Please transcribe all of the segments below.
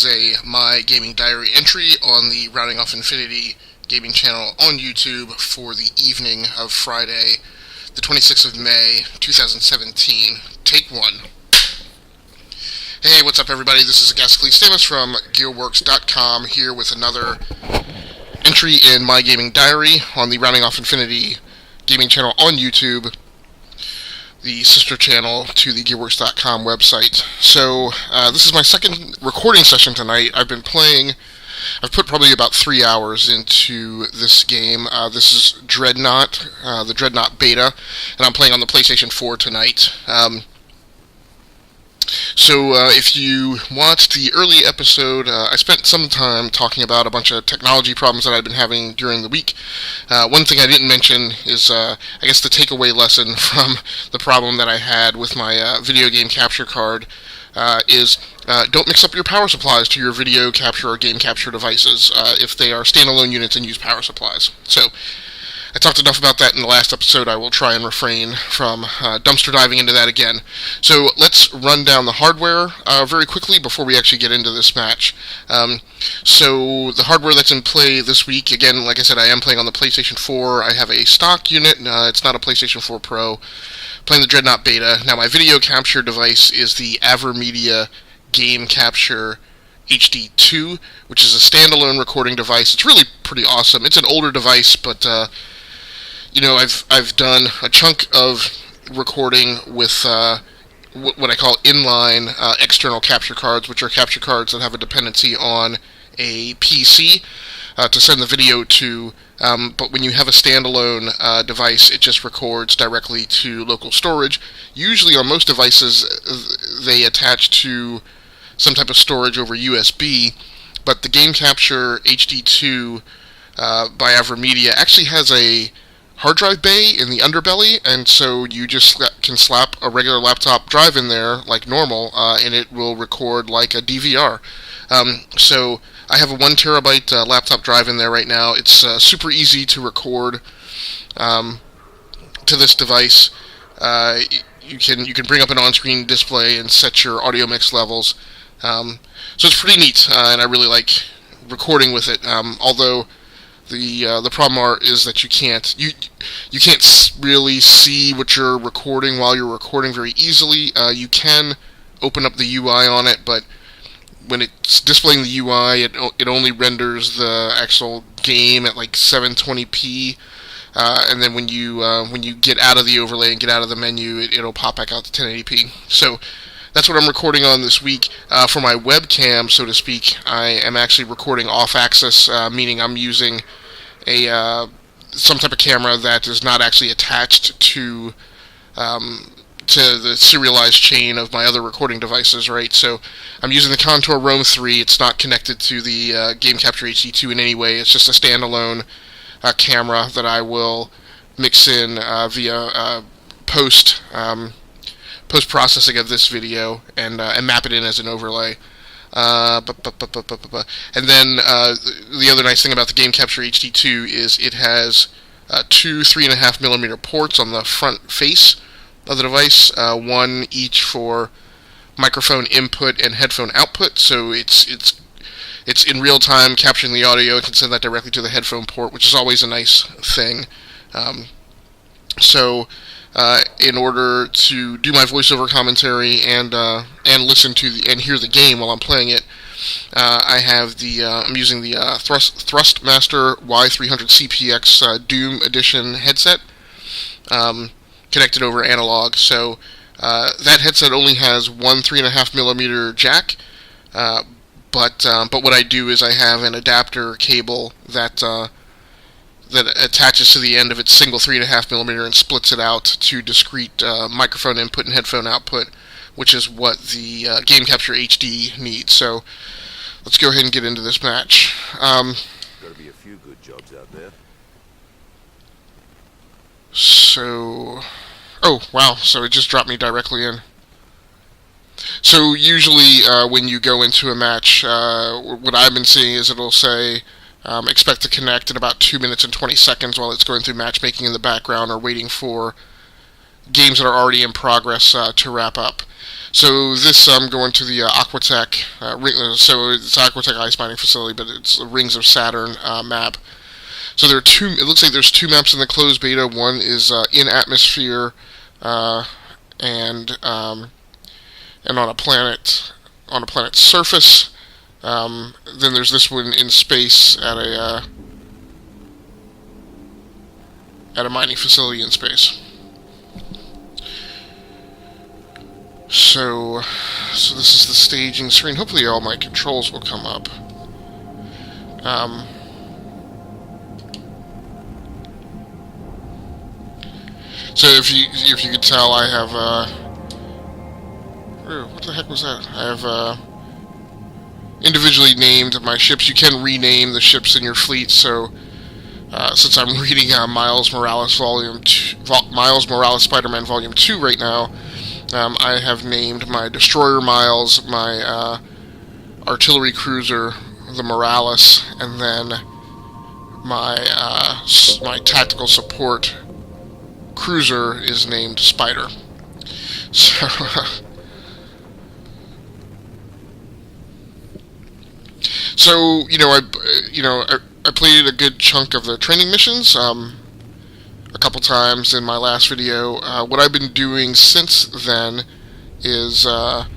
is a My Gaming Diary entry on the Rounding Off Infinity gaming channel on YouTube for the evening of Friday, the 26th of May, 2017. Take one. Hey, what's up everybody? This is Gascally Stamus from Gearworks.com here with another entry in My Gaming Diary on the Rounding Off Infinity gaming channel on YouTube, the sister channel to the Gearworks.com website. So, this is my second recording session tonight. I've put probably about 3 hours into this game. This is Dreadnought, the Dreadnought beta, and I'm playing on the PlayStation 4 tonight. If you watched the early episode, I spent some time talking about a bunch of technology problems that I've been having during the week. One thing I didn't mention is, I guess the takeaway lesson from the problem that I had with my video game capture card is don't mix up your power supplies to your video capture or game capture devices if they are standalone units and use power supplies. So, I talked enough about that in the last episode. I will try and refrain from dumpster diving into that again. So let's run down the hardware very quickly before we actually get into this match. So the hardware that's in play this week, again, like I said, I am playing on the PlayStation 4. I have a stock unit. It's not a PlayStation 4 Pro. Playing the Dreadnought beta. Now my video capture device is the AverMedia Game Capture HD2, which is a standalone recording device. It's really pretty awesome. It's an older device, but I've done a chunk of recording with what I call inline external capture cards, which are capture cards that have a dependency on a PC to send the video to. But when you have a standalone device, it just records directly to local storage. Usually on most devices, they attach to some type of storage over USB, but the Game Capture HD2 by AverMedia actually has a hard drive bay in the underbelly, and so you just can slap a regular laptop drive in there like normal, and it will record like a DVR. So I have a 1 terabyte laptop drive in there right now. It's super easy to record to this device. You can bring up an on-screen display and set your audio mix levels. So it's pretty neat, and I really like recording with it. Although the problem is that you can't really see what you're recording while you're recording very easily. You can open up the UI on it, but when it's displaying the UI, it only renders the actual game at like 720p, and then when you get out of the overlay and get out of the menu, it'll pop back out to 1080p. So that's what I'm recording on this week. For my webcam, so to speak, I am actually recording off-axis, meaning I'm using some type of camera that is not actually attached to the serialized chain of my other recording devices, right? So I'm using the Contour Roam 3. It's not connected to the Game Capture HD2 in any way. It's just a standalone camera that I will mix in via post-processing of this video and map it in as an overlay. And then the other nice thing about the Game Capture HD2 is it has two 3.5mm ports on the front face of the device, one each for microphone input and headphone output. So it's in real time capturing the audio. It can send that directly to the headphone port, which is always a nice thing. In order to do my voiceover commentary and listen to and hear the game while I'm playing it, I'm using the Thrustmaster Y300 CPX Doom Edition headset, connected over analog. So that headset only has one 3.5mm jack, but what I do is I have an adapter cable that attaches to the end of its single 3.5mm and splits it out to discrete microphone input and headphone output, which is what the Game Capture HD needs. So let's go ahead and get into this match. Got to be a few good jobs out there. Oh wow! So it just dropped me directly in. So usually when you go into a match, what I've been seeing is it'll say expect to connect in about 2 minutes and 20 seconds while it's going through matchmaking in the background or waiting for games that are already in progress to wrap up. So this I'm going to the Aquatech. So it's Aquatech ice mining facility, but it's the Rings of Saturn map. So there are two. It looks like there's two maps in the closed beta. One is in atmosphere, and on a planet's surface. Then there's this one in space at a mining facility in space. So this is the staging screen. Hopefully all my controls will come up. So if you could tell, I have what the heck was that? I have individually named my ships. You can rename the ships in your fleet. So since I'm reading Miles Morales Spider-Man Volume 2 right now, I have named my destroyer Miles, my artillery cruiser the Morales, and then my tactical support cruiser is named Spider. So I played a good chunk of the training missions. A couple times in my last video. What I've been doing since then is I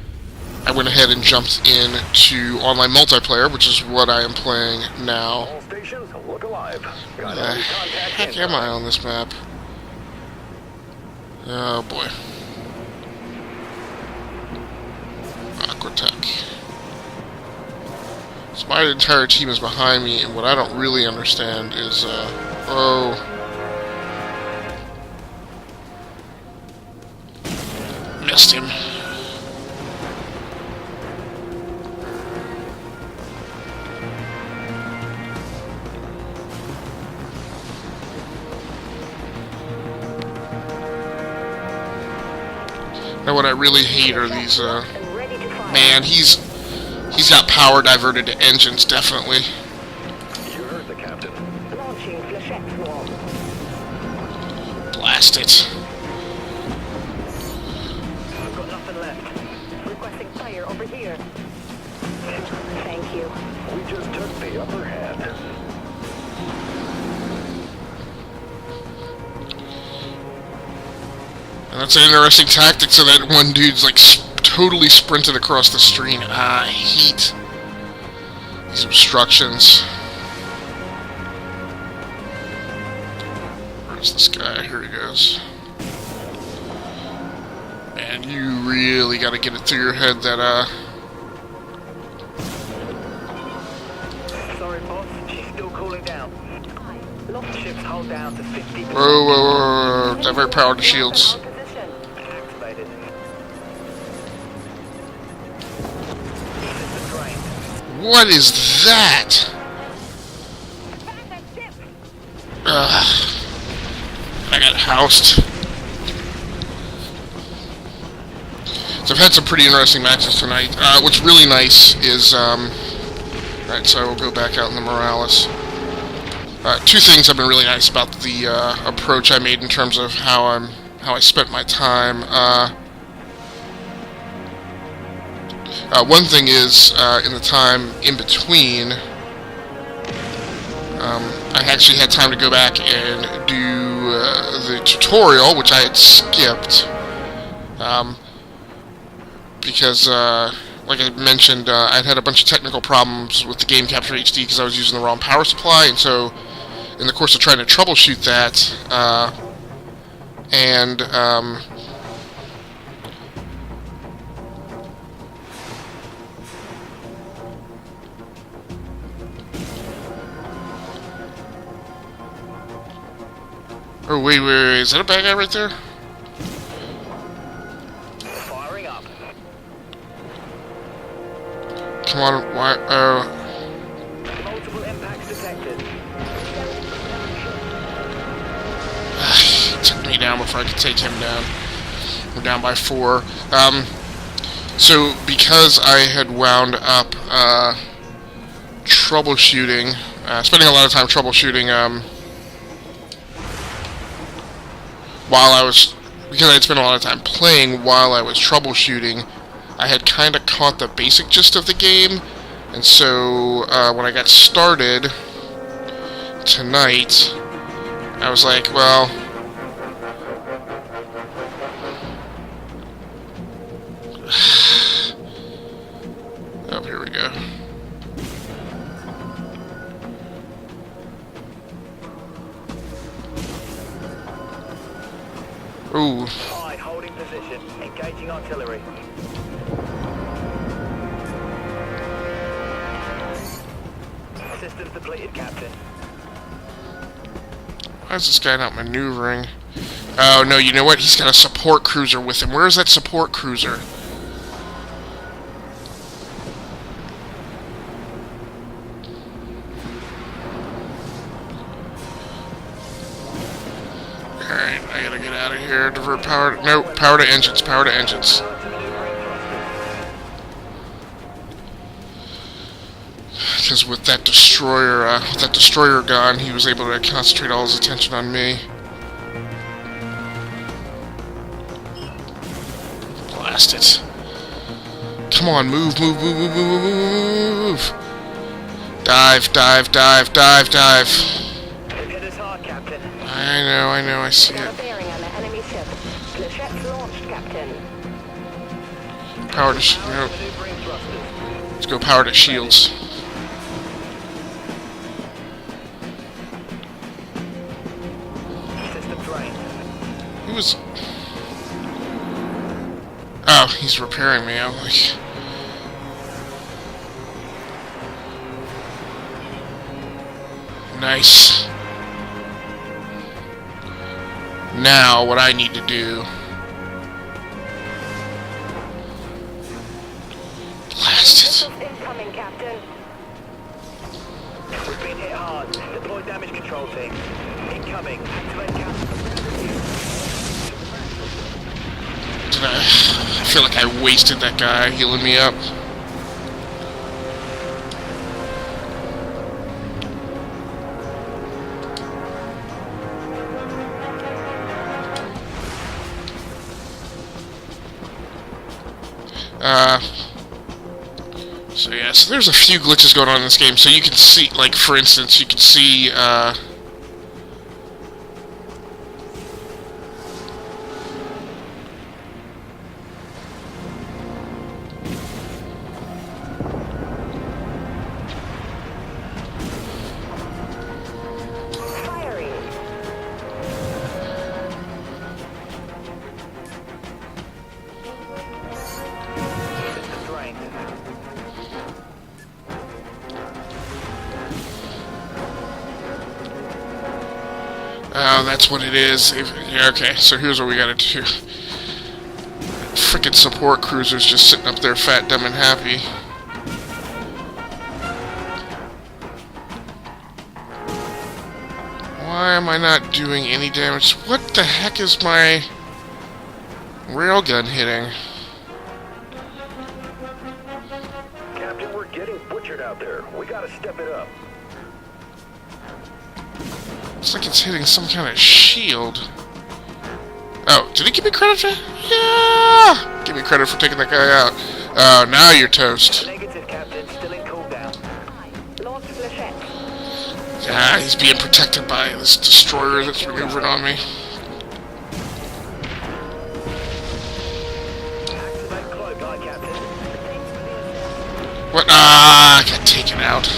went ahead and jumped into online multiplayer, which is what I am playing now. All stations, look alive. Where the heck am I on this map? Oh boy. Aquatech. So my entire team is behind me, and what I don't really understand is, missed him. Now what I really hate are these, man, he's got power diverted to engines, definitely. You heard the captain. Launching flechette swarm. Blast it. I've got nothing left. Requesting fire over here. Thank you. We just took the upper hand. And that's an interesting tactic, so that one dude's like totally sprinted across the screen. I hate these obstructions. Where's this guy? Here he goes. Man, you really gotta get it through your head that, Sorry, boss. She's still cooling down. Lost ships hold down to 50%. whoa, divert power to shields. Position. Activated. Defensive drain. What is that? Ugh. I got housed. So I've had some pretty interesting matches tonight. What's really nice is, right, so I will go back out in the Morales. Two things have been really nice about the approach I made in terms of how I spent my time. One thing is, in the time in between, I actually had time to go back and do the tutorial, which I had skipped, because, like I mentioned, I'd had a bunch of technical problems with the Game Capture HD because I was using the wrong power supply, and so in the course of trying to troubleshoot that, oh, wait, is that a bad guy right there? Firing up. Come on, why, Multiple impacts detected. he took me down before I could take him down. We're down by 4. So, because I had wound up, troubleshooting, spending a lot of time troubleshooting, because I had spent a lot of time playing while I was troubleshooting, I had kind of caught the basic gist of the game, and so when I got started tonight, I was like, well, oh, here we go. Ooh. High, holding position. Engaging artillery. Systems depleted, Captain. Why is this guy not maneuvering? Oh, no, you know what? He's got a support cruiser with him. Where is that support cruiser? Alright, I gotta get out of here. Divert power. No, power to engines. Power to engines. Because with that destroyer gone, he was able to concentrate all his attention on me. Blast it. Come on, move, move, move, move, move, move, move. Dive, dive, dive, dive, dive. Hit us hard, Captain. I know, I see it. Bearing on the enemy ship. Flechettes launched, Captain. Power to nope. Maneuvering thrusters. Let's go power to shields. System drained. He was... Oh, he's repairing me. I'm like... Nice. Now, what I need to do... Blast it. Incoming, Captain. We've been hit hard. Deploy damage control team. Incoming. Activate counter. I feel like I wasted that guy healing me up. So yeah, so there's a few glitches going on in this game. So you can see, like, for instance, you can see, Firing. System drained. oh, that's what it is. Yeah, okay, so here's what we gotta do. Frickin' support cruisers just sitting up there fat, dumb, and happy. Why am I not doing any damage? What the heck is my railgun hitting? Captain, we're getting butchered out there. We gotta step it up. Looks like it's hitting some kind of shield. Oh, did he give me credit for... Yeah! Give me credit for taking that guy out. Oh, now you're toast. Negative, Captain. Still in cooldown. Launch Flechette. Yeah, he's being protected by this destroyer that's maneuvering on me. Activate cloak, aye, Captain. What? Ah, I got taken out.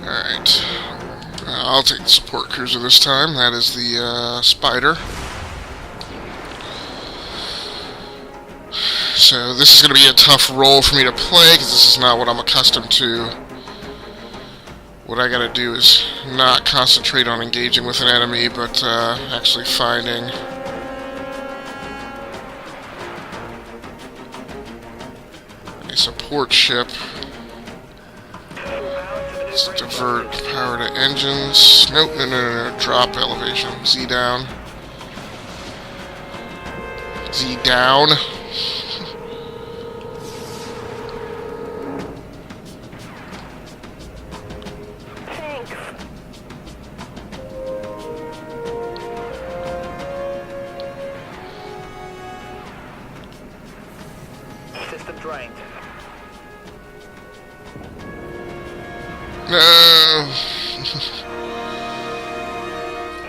Alright. I'll take the support cruiser this time. That is the Spider. So this is going to be a tough role for me to play because this is not what I'm accustomed to. What I gotta do is not concentrate on engaging with an enemy, but actually finding a support ship. Let's divert power to engines. Nope, no. Drop elevation. Z down. Z down.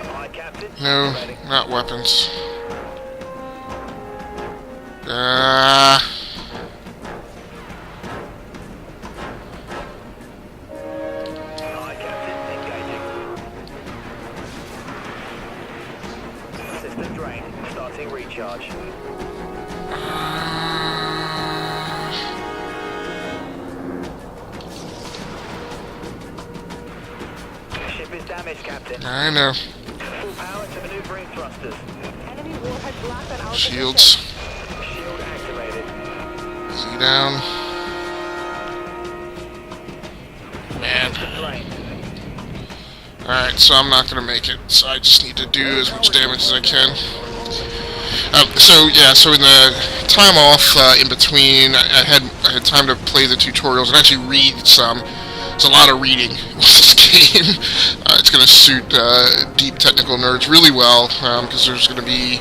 Allied captain. No, Ready. not weapons. Allied captain, engaging. System drain. Starting recharge. Ship is damaged, Captain. I know. Full power to maneuvering thrusters. Enemy warhead blast on our Shields. Shield activated. Z down. Man. Drain. Alright, so I'm not gonna make it. So I just need to do as much damage as I can. So in the time off in between, I had time to play the tutorials and actually read some. There's a lot of reading with this game. It's going to suit deep technical nerds really well because there's going to be,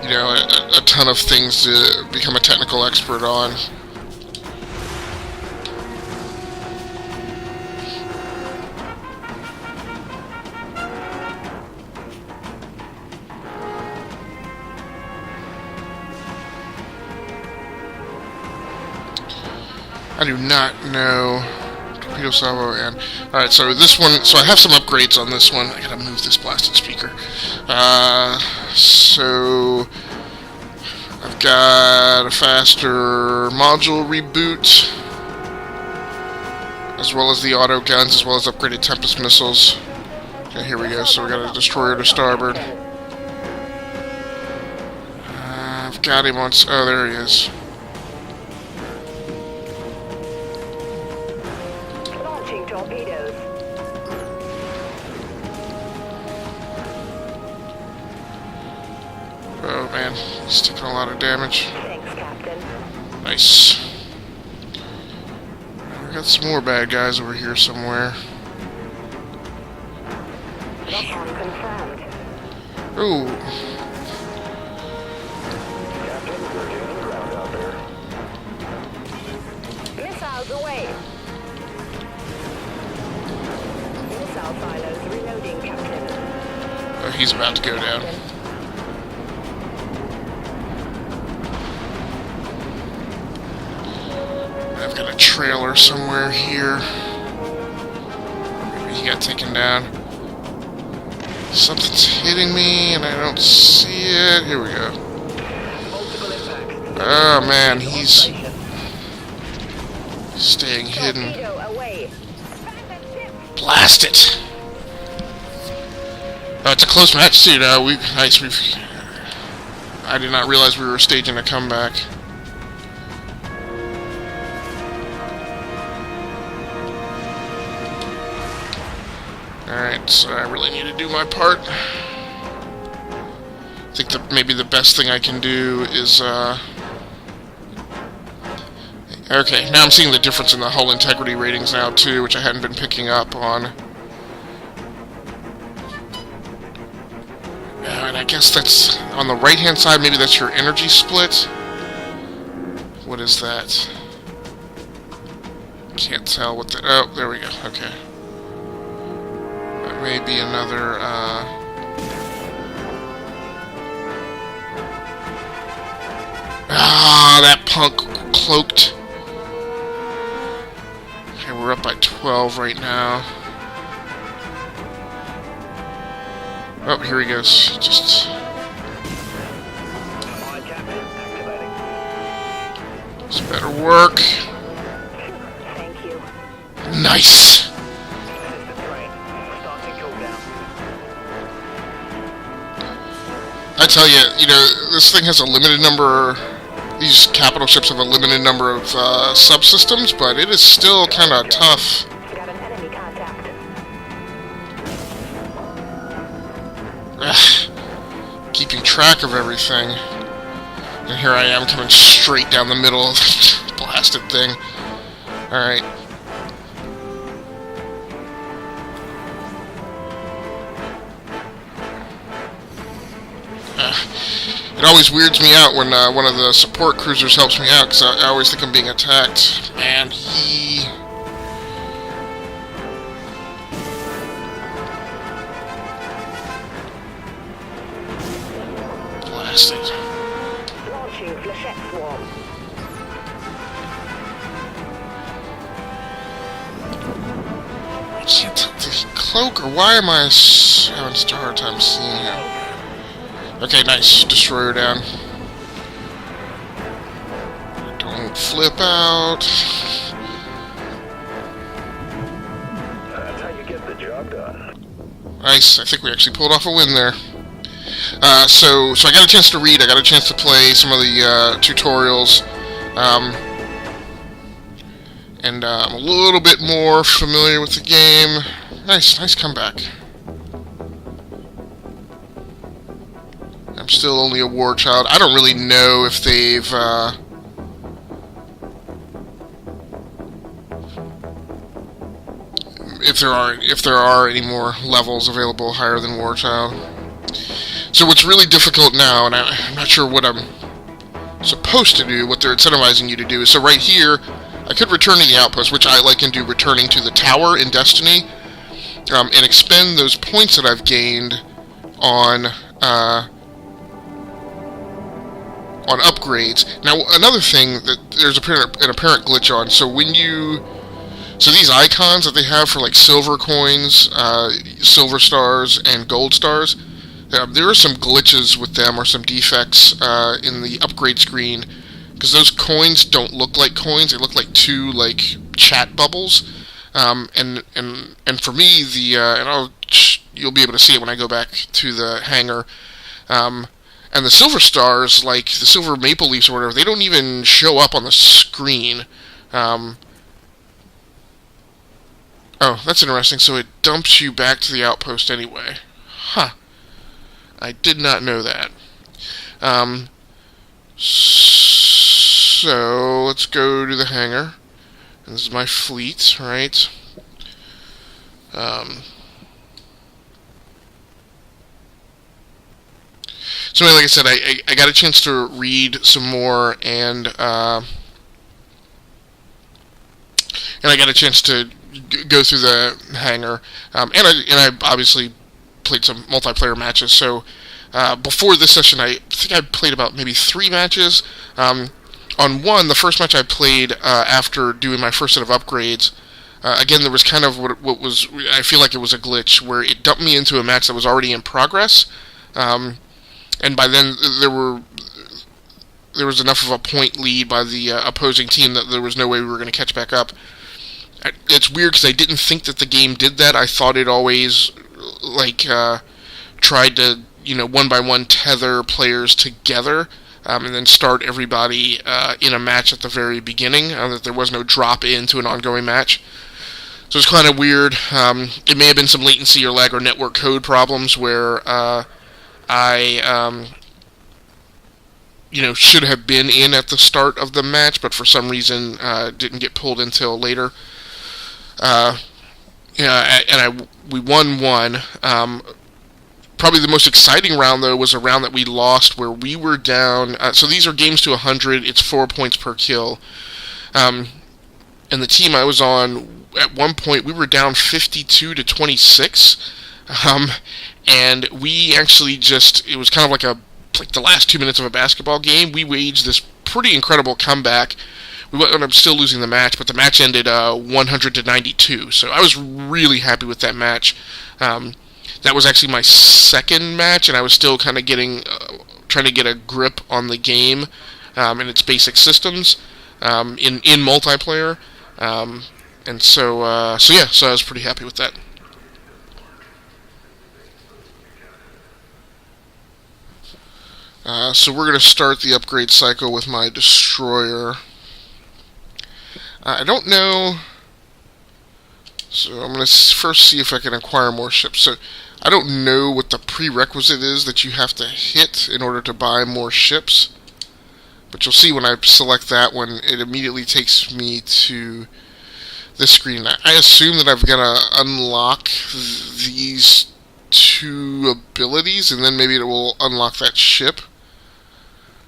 you know, a ton of things to become a technical expert on. I do not know. Torpedo salvo and... Alright, so this one... So I have some upgrades on this one. I gotta move this blasted speaker. So... I've got a faster module reboot, as well as the auto guns, as well as upgraded Tempest missiles. Okay, here we go. So we got a destroyer to starboard. I've got him on... Oh, there he is. launching torpedoes. Oh man, he's taking a lot of damage. Thanks, Captain. Nice. We got some more bad guys over here somewhere. Lock-on confirmed. Ooh. Captain, we're gaining ground out there. Missiles away. Missile silos reloading, Captain. Oh, he's about to go down. I've got a trailer somewhere here. Maybe he got taken down. Something's hitting me and I don't see it. Here we go. Multiple impacts. Oh man, he's staying hidden. Torpedo away. Blast it! Oh, it's a close match too. Now I did not realize we were staging a comeback. Alright, so I really need to do my part. I think that maybe the best thing I can do is, okay, now I'm seeing the difference in the hull integrity ratings now, too, which I hadn't been picking up on. And I guess that's on the right-hand side, maybe that's your energy split? What is that? Can't tell what the... Oh, there we go, okay. That may be another, that punk cloaked. Okay, we're up by 12 right now. Oh, here he goes. Just... Allied captain activating. This better work. Thank you. Nice! System drain. Starting cooldown. I tell you, you know, this thing has a limited number... These capital ships have a limited number of subsystems, but it is still kind of tough. Got an enemy contact. Keeping track of everything. And here I am coming straight down the middle of the blasted thing. Alright. It always weirds me out when one of the support cruisers helps me out, because I always think I'm being attacked. Man, bastard. Launching flechette swarm. I can't tell the cloak, or why am I having such a hard time seeing him? Okay, nice. Destroyer down. Don't flip out. That's how you get the job done. Nice. I think we actually pulled off a win there. So I got a chance to read. I got a chance to play some of the tutorials. And I'm a little bit more familiar with the game. Nice comeback. I'm still only a war child. I don't really know if they've if there are any more levels available higher than war child. So what's really difficult now, and I'm not sure what I'm supposed to do, what they're incentivizing you to do, is so right here, I could return to the outpost, which I like and do returning to the tower in Destiny, and expend those points that I've gained on upgrades. Now, another thing that there's an apparent glitch on, so these icons that they have for like silver coins, silver stars, and gold stars, there are some glitches with them or some defects in the upgrade screen, because those coins don't look like coins; they look like two like chat bubbles. And for me, you'll be able to see it when I go back to the hangar. And the silver stars, like the silver maple leaves or whatever, they don't even show up on the screen. Oh, that's interesting. So it dumps you back to the outpost anyway. Huh. I did not know that. So let's go to the hangar. And this is my fleet, right? So like I said, I got a chance to read some more, and I got a chance to go through the hangar, and I obviously played some multiplayer matches. So before this session, I think I played about maybe 3 matches. On one, the first match I played after doing my first set of upgrades, again, there was kind of what was, I feel like it was a glitch, where it dumped me into a match that was already in progress, and by then there was enough of a point lead by the opposing team that there was no way we were going to catch back up. It's weird because I didn't think that the game did that. I thought it always tried to, one by one tether players together, and then start everybody in a match at the very beginning, that there was no drop into an ongoing match. So it's kind of weird. It may have been some latency or lag or network code problems where I should have been in at the start of the match, but for some reason didn't get pulled until later. We won one. Probably the most exciting round, though, was a round that we lost where we were down. So these are games to 100. It's 4 points per kill. And the team I was on, at one point, we were down 52-26. And we actually it was kind of like the last 2 minutes of a basketball game. We waged this pretty incredible comeback. We ended up still losing the match, but the match ended 100-92. So I was really happy with that match. That was actually my second match, and I was still kind of trying to get a grip on the game and its basic systems in multiplayer. So I was pretty happy with that. So we're going to start the upgrade cycle with my destroyer. I don't know. So I'm going to first see if I can acquire more ships. So I don't know what the prerequisite is that you have to hit in order to buy more ships. But you'll see when I select that one, it immediately takes me to this screen. I assume that I've got to unlock these 2 abilities, and then maybe it will unlock that ship.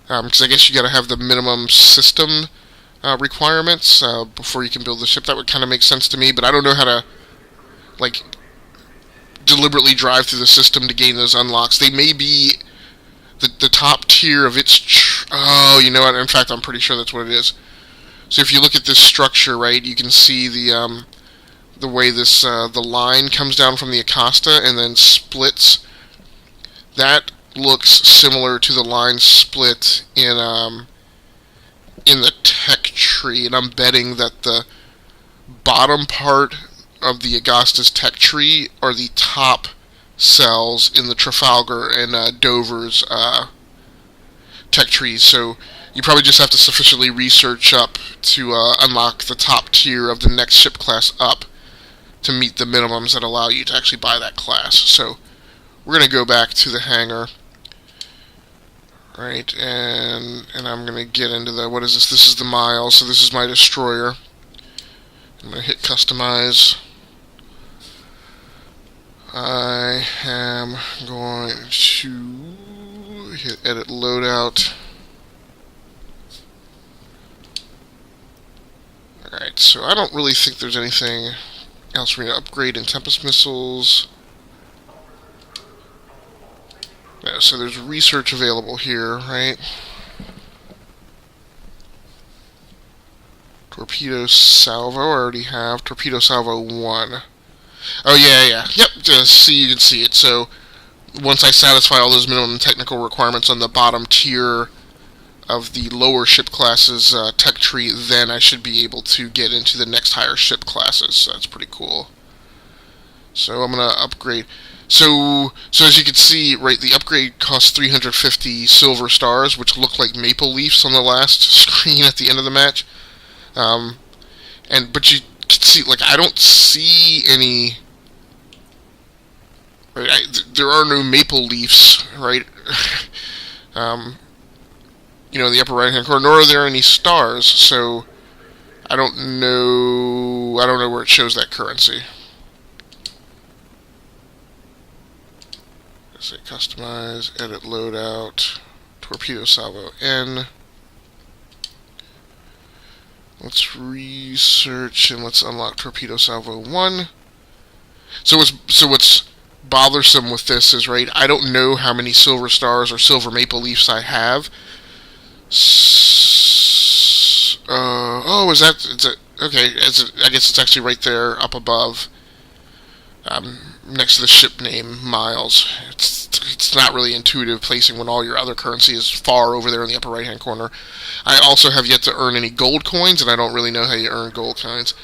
Because I guess you got to have the minimum system requirements before you can build the ship. That would kind of make sense to me, but I don't know how to deliberately drive through the system to gain those unlocks. The the top tier of its... oh, you know what? In fact, I'm pretty sure that's what it is. So if you look at this structure, right, you can see the way this the line comes down from the Acosta and then splits. That looks similar to the line split in the tech tree, and I'm betting that the bottom part of the Augusta's tech tree are the top cells in the Trafalgar and Dover's tech trees. So you probably just have to sufficiently research up to unlock the top tier of the next ship class up to meet the minimums that allow you to actually buy that class. So we're going to go back to the hangar. Right, and I'm going to get into the, what is this? This is the Miles, so this is my destroyer. I'm going to hit customize. I am going to hit edit loadout. Alright, so I don't really think there's anything else for me to upgrade in Tempest missiles. Yeah, so there's research available here, right? Torpedo salvo, I already have. Torpedo salvo 1. Oh, yeah. Yep, just you can see it. So, once I satisfy all those minimum technical requirements on the bottom tier of the lower ship classes tech tree, then I should be able to get into the next higher ship classes. So that's pretty cool. So I'm going to upgrade. So as you can see, right, the upgrade costs 350 silver stars, which look like maple leafs on the last screen at the end of the match. But you can see, like, I don't see any. Right, there are no maple leafs, right? In the upper right-hand corner, nor are there any stars. So I don't know where it shows that currency. Say customize, edit loadout, torpedo salvo N. Let's research and let's unlock torpedo salvo 1. So what's bothersome with this is, right, I don't know how many silver stars or silver maple leafs I have. Okay, I guess it's actually right there up above. Next to the ship name, Miles. It's not really intuitive placing when all your other currency is far over there in the upper right-hand corner. I also have yet to earn any gold coins, and I don't really know how you earn gold coins.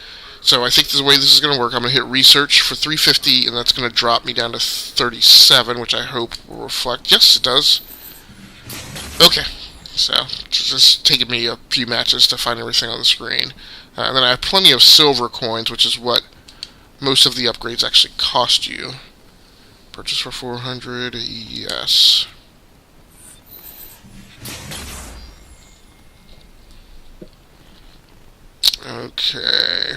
So I think the way this is going to work, I'm going to hit research for 350, and that's going to drop me down to 37, which I hope will reflect. Yes, it does. Okay. So, it's just taking me a few matches to find everything on the screen. And then I have plenty of silver coins, which is what most of the upgrades actually cost you. Purchase for 400, yes. Okay.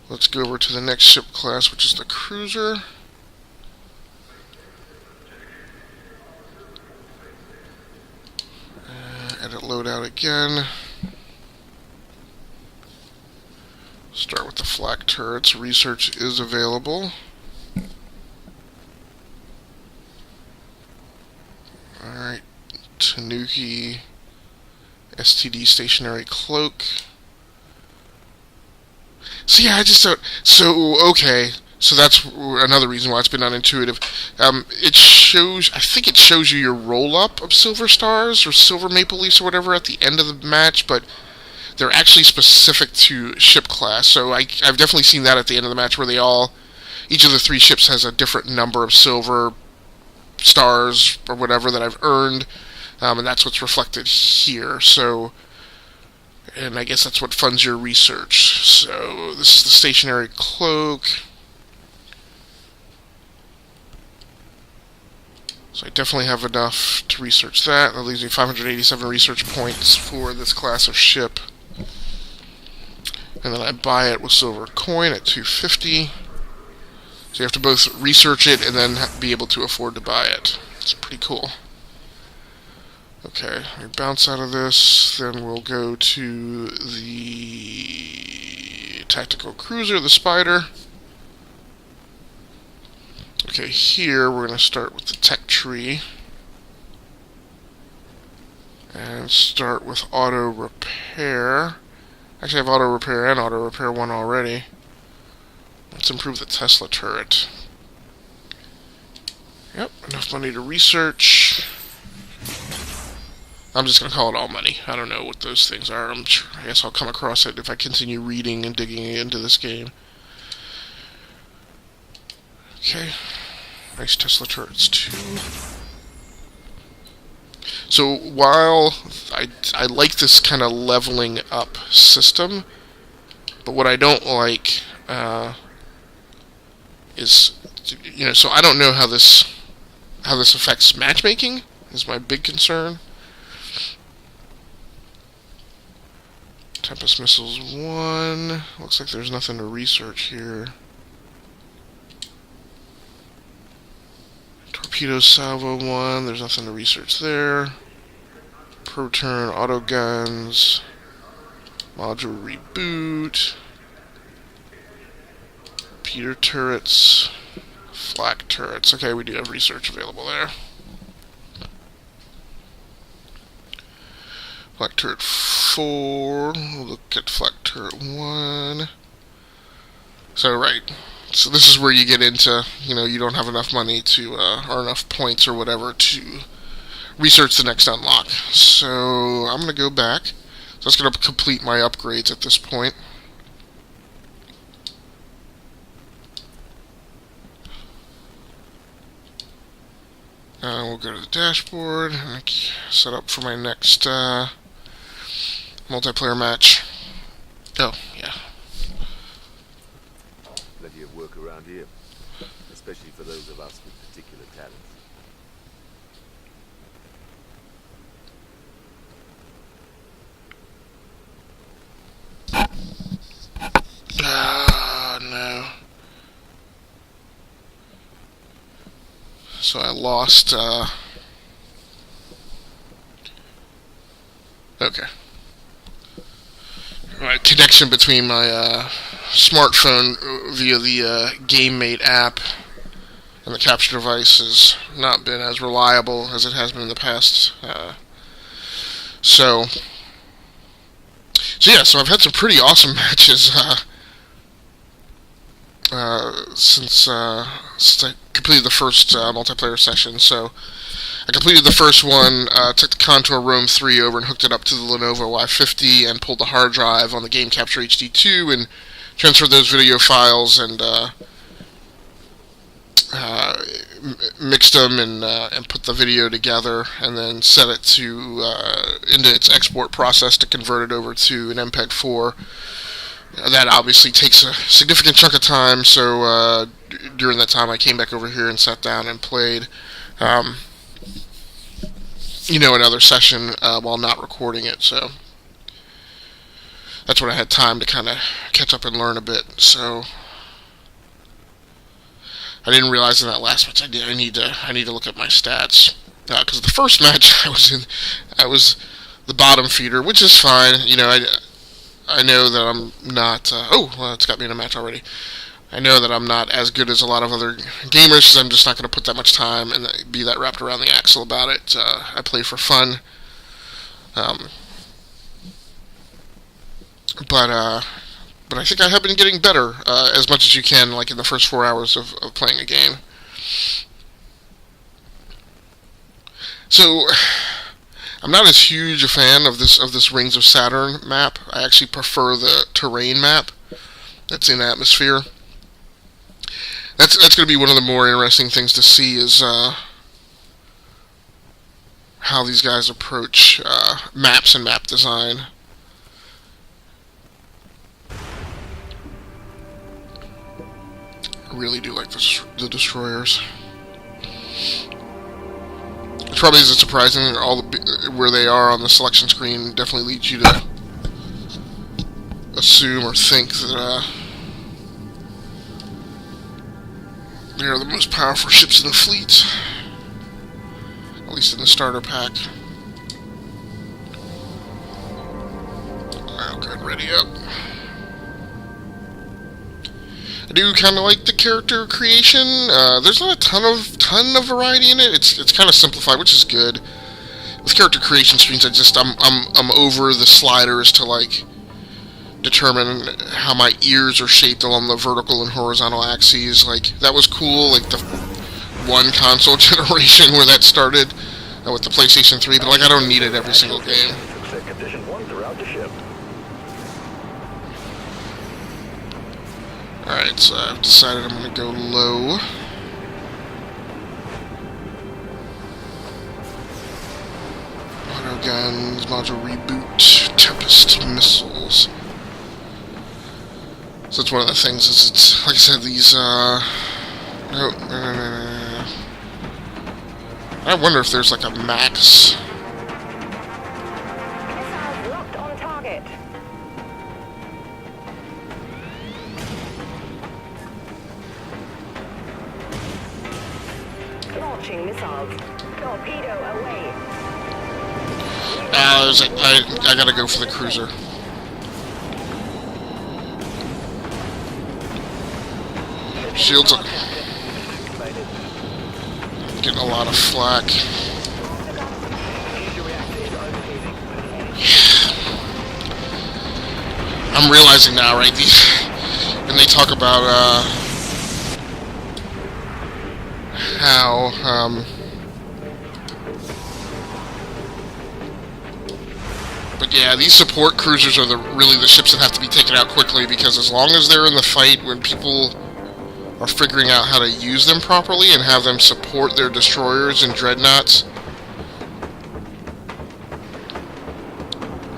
Let's go over to the next ship class, which is the cruiser. Edit loadout again. Start with the flak turrets. Research is available. Alright. Tanuki STD stationary cloak. So yeah, I just don't... So, okay. So that's another reason why it's been unintuitive. It shows... I think it shows you your roll-up of silver stars or silver maple leafs or whatever at the end of the match, but they're actually specific to ship class. So I've definitely seen that at the end of the match where they all... Each of the 3 ships has a different number of silver stars or whatever that I've earned, and that's what's reflected here. So... And I guess that's what funds your research. So, this is the stationary cloak. So I definitely have enough to research that. That leaves me 587 research points for this class of ship. And then I buy it with silver coin at 250. So you have to both research it and then be able to afford to buy it. It's pretty cool. Okay, we bounce out of this, then we'll go to the tactical cruiser, the Spider. Okay, here we're going to start with the tech tree. And start with auto repair. Actually, I have auto repair and auto repair 1 already. Let's improve the Tesla turret. Yep, enough money to research. I'm just going to call it all money. I don't know what those things are. I guess I'll come across it if I continue reading and digging into this game. Okay. Nice Tesla turrets, too. So, while I like this kind of leveling up system, but what I don't like is, so I don't know how this affects matchmaking, is my big concern. Tempest Missiles 1. Looks like there's nothing to research here. Torpedo Salvo 1. There's nothing to research there. Proton Auto Guns. Module Reboot. Torpedo Turrets. Flak Turrets. Okay, we do have research available there. Flak Turret 4. We'll look at Flak Turret 1. So, right. So this is where you get into, you don't have enough money to, or enough points or whatever to research the next unlock. So I'm going to go back. So that's going to complete my upgrades at this point. We'll go to the dashboard and set up for my next multiplayer match. Oh, yeah. Plenty of work around here, especially for those of us with particular talents. No. So I lost, okay. My connection between my, smartphone via the, Gamemate app and the capture device has not been as reliable as it has been in the past, so I've had some pretty awesome matches, since I completed the first multiplayer session. So I completed the first one, took the Contour Roam 3 over and hooked it up to the Lenovo Y50 and pulled the hard drive on the Game Capture HD2 and transferred those video files and mixed them and put the video together and then set it to into its export process to convert it over to an MPEG-4. That obviously takes a significant chunk of time, so during that time I came back over here and sat down and played another session while not recording it, so that's when I had time to kind of catch up and learn a bit. So I didn't realize in that last match I need to look at my stats, because the first match I was the bottom feeder, which is fine. I know that I'm not, it's got me in a match already. I know that I'm not as good as a lot of other gamers, because I'm just not going to put that much time and be that wrapped around the axle about it. I play for fun. But I think I have been getting better, as much as you can, like in the first 4 hours of playing a game. So I'm not as huge a fan of this Rings of Saturn map. I actually prefer the terrain map that's in Atmosphere. That's going to be one of the more interesting things to see, is how these guys approach maps and map design. I really do like the destroyers. It probably isn't surprising. Where they are on the selection screen definitely leads you to assume or think that they are the most powerful ships in the fleet, at least in the starter pack. Alright, good, ready up. I do kind of like the character creation. There's not a ton of variety in it. It's kind of simplified, which is good. with character creation screens, I'm over the sliders to like determine how my ears are shaped along the vertical and horizontal axes. Like that was cool, like the one console generation where that started with the PlayStation 3, but like I don't need it every single game. Set condition 1 throughout the ship. Alright, so I've decided I'm going to go low. Auto guns, module reboot, Tempest missiles. So it's one of the things, is it's, like I said, these, no. I wonder if there's like a max. Missiles locked on target. Launching missiles. Torpedo away. I gotta go for the cruiser. Shields are getting a lot of flack. I'm realizing now, right? And they talk about how but yeah, these support cruisers are really the ships that have to be taken out quickly, because as long as they're in the fight, when people are figuring out how to use them properly and have them support their destroyers and dreadnoughts,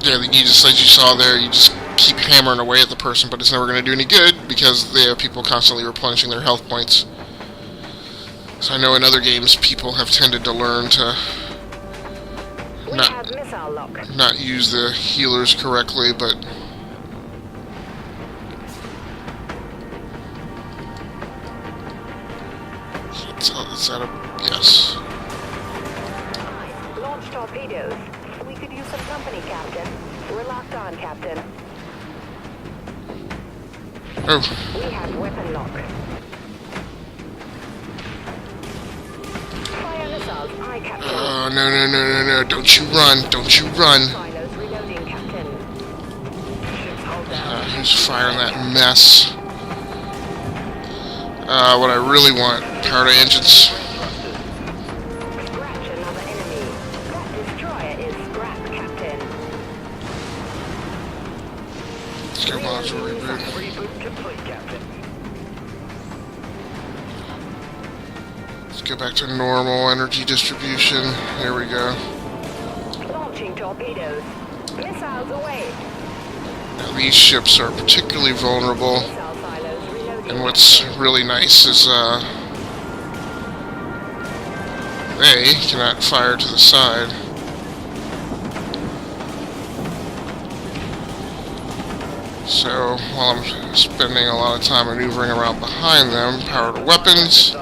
yeah, you just, as you saw there, you just keep hammering away at the person, but it's never going to do any good because they have people constantly replenishing their health points. So I know in other games people have tended to learn to not use the healers correctly, but is that a yes? Launch torpedoes. We could use some company, Captain. We're locked on, Captain. Oh. We have weapon lock. Fire missiles, aye, Captain. Oh, no. Don't you run. Don't you run. Silos reloading, Captain. Who's firing that mess? What I really want, power to engines. Scratch another enemy. That destroyer is scrapped, Captain. Let's go module reboot. Reboot complete, Captain. Let's go back to normal energy distribution. Here we go. Launching torpedoes. Missiles away. Now these ships are particularly vulnerable. Missile silos reloading. And what's really nice is, they cannot fire to the side. So, while I'm spending a lot of time maneuvering around behind them, power to weapons.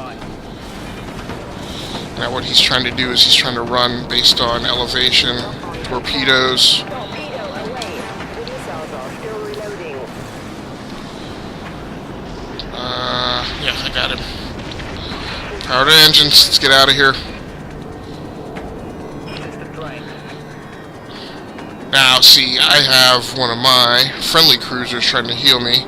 Now what he's trying to do is he's trying to run based on elevation, torpedoes. Torpedo away. The missiles are still reloading. Yeah, I got him. Power to engines, let's get out of here. Now, see, I have one of my friendly cruisers trying to heal me.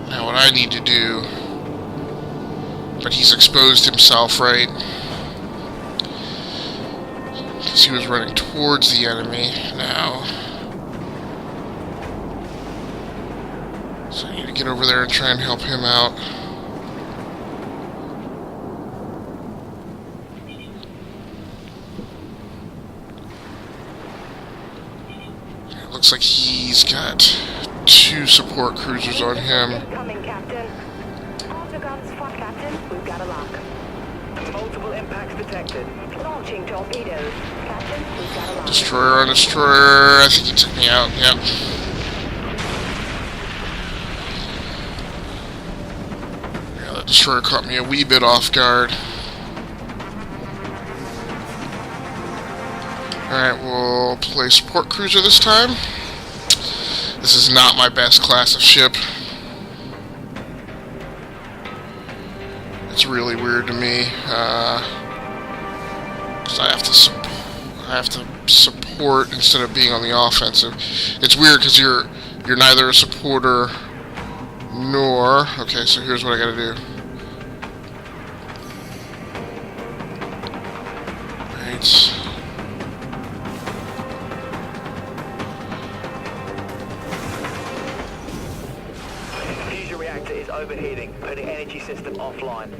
Now, what I need to do... But he's exposed himself, right? Because he was running towards the enemy. Now... So I need to get over there and try and help him out. Looks like he's got 2 support cruisers on him. Coming, Captain. Autoguns for Captain. We've got a lock. Multiple impacts detected. Launching torpedoes. Captain, we've got a lock. Destroyer on destroyer. I think he took me out. Yep. Yeah, that destroyer caught me a wee bit off guard. Alright, we'll play support cruiser this time. This is not my best class of ship. It's really weird to me, because I have to support instead of being on the offensive. It's weird because you're neither a supporter nor... Okay, so here's what I gotta do. Right. Fusion reactor is overheating, putting energy system offline.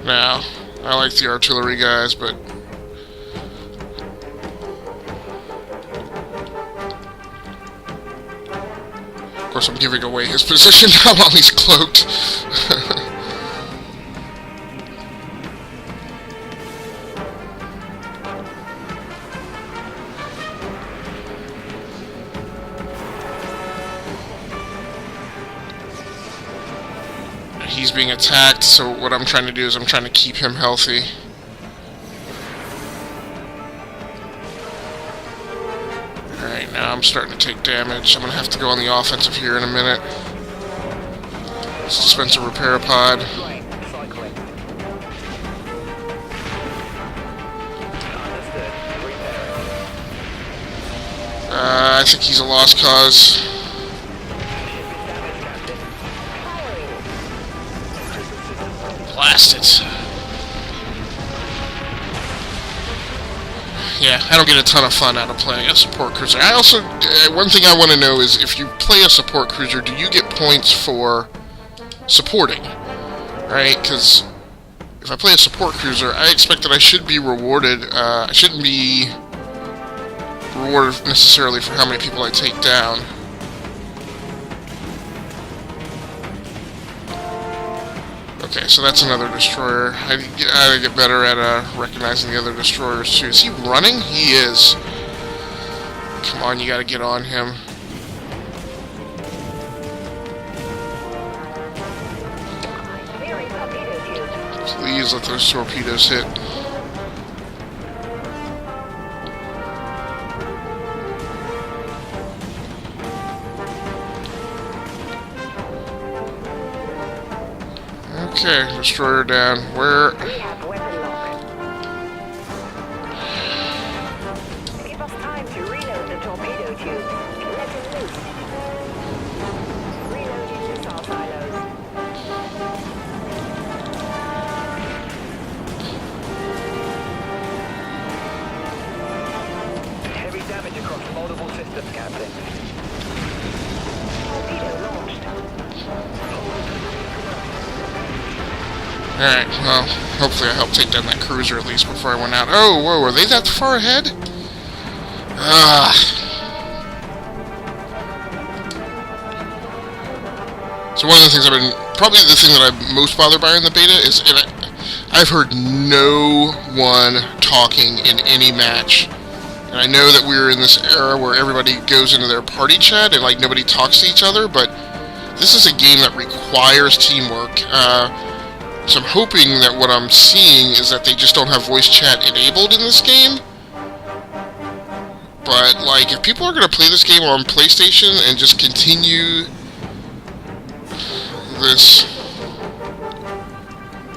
Now, I like the artillery guys, but of course I'm giving away his position now while he's cloaked. He's being attacked, so what I'm trying to do is I'm trying to keep him healthy. Alright, now I'm starting to take damage. I'm going to have to go on the offensive here in a minute. Dispenser repair pod. Cycling. Understood. Repairing. I think he's a lost cause. Blast it. Yeah, I don't get a ton of fun out of playing a support cruiser. I also, one thing I want to know is, if you play a support cruiser, do you get points for supporting? Right? Because if I play a support cruiser, I expect that I should be rewarded. I shouldn't be rewarded necessarily for how many people I take down. Okay, so that's another destroyer. I gotta get better at recognizing the other destroyers too. Is he running? He is. Come on, you gotta get on him. Please let those torpedoes hit. Okay, destroyer down. Where? We have weapon lock. Give us time to reload the torpedo tube. Let it loose. Reloading missile silos. Heavy damage across multiple systems, Captain. Torpedo launched. Alright, well, hopefully I helped take down that cruiser at least before I went out. Oh, whoa, were they that far ahead? So one of the things probably the thing that I'm most bothered by in the beta is, I've heard no one talking in any match. And I know that we're in this era where everybody goes into their party chat and, like, nobody talks to each other, but this is a game that requires teamwork. So I'm hoping that what I'm seeing is that they just don't have voice chat enabled in this game. But, like, if people are going to play this game on PlayStation and just continue this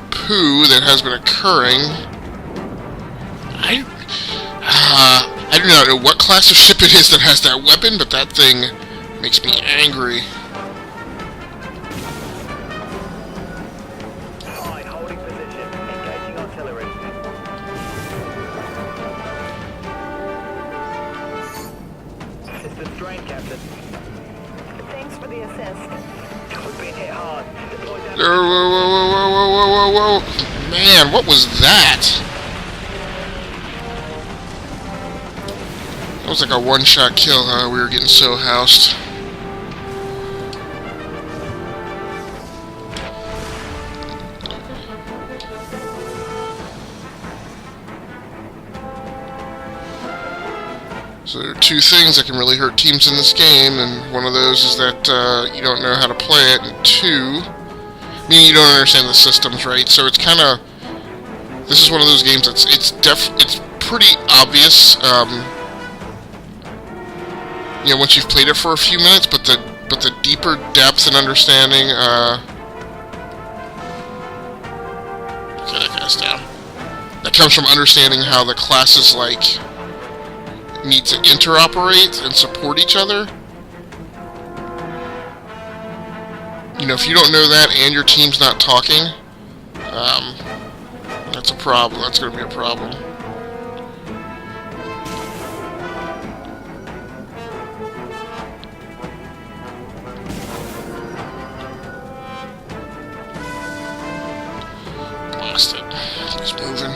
poo that has been occurring, I do not know what class of ship it is that has that weapon, but that thing makes me angry. Fine, holding position. Engaging artillery. System strain, Captain. Thanks for the assist. We've been hit hard. Deploy damage. Whoa, whoa, whoa, whoa, whoa, whoa, whoa, whoa. Man, what was that? That was like a one-shot kill, huh? We were getting so housed. So there are two things that can really hurt teams in this game, and one of those is that you don't know how to play it, and two, meaning you don't understand the systems, right? So it's kind of, this is one of those games that's it's pretty obvious you know, once you've played it for a few minutes, but the deeper depth and understanding, okay, that guy's down. That comes from understanding how the classes, like, need to interoperate and support each other. You know, if you don't know that and your team's not talking, that's a problem. That's going to be a problem. Blast it. He's moving.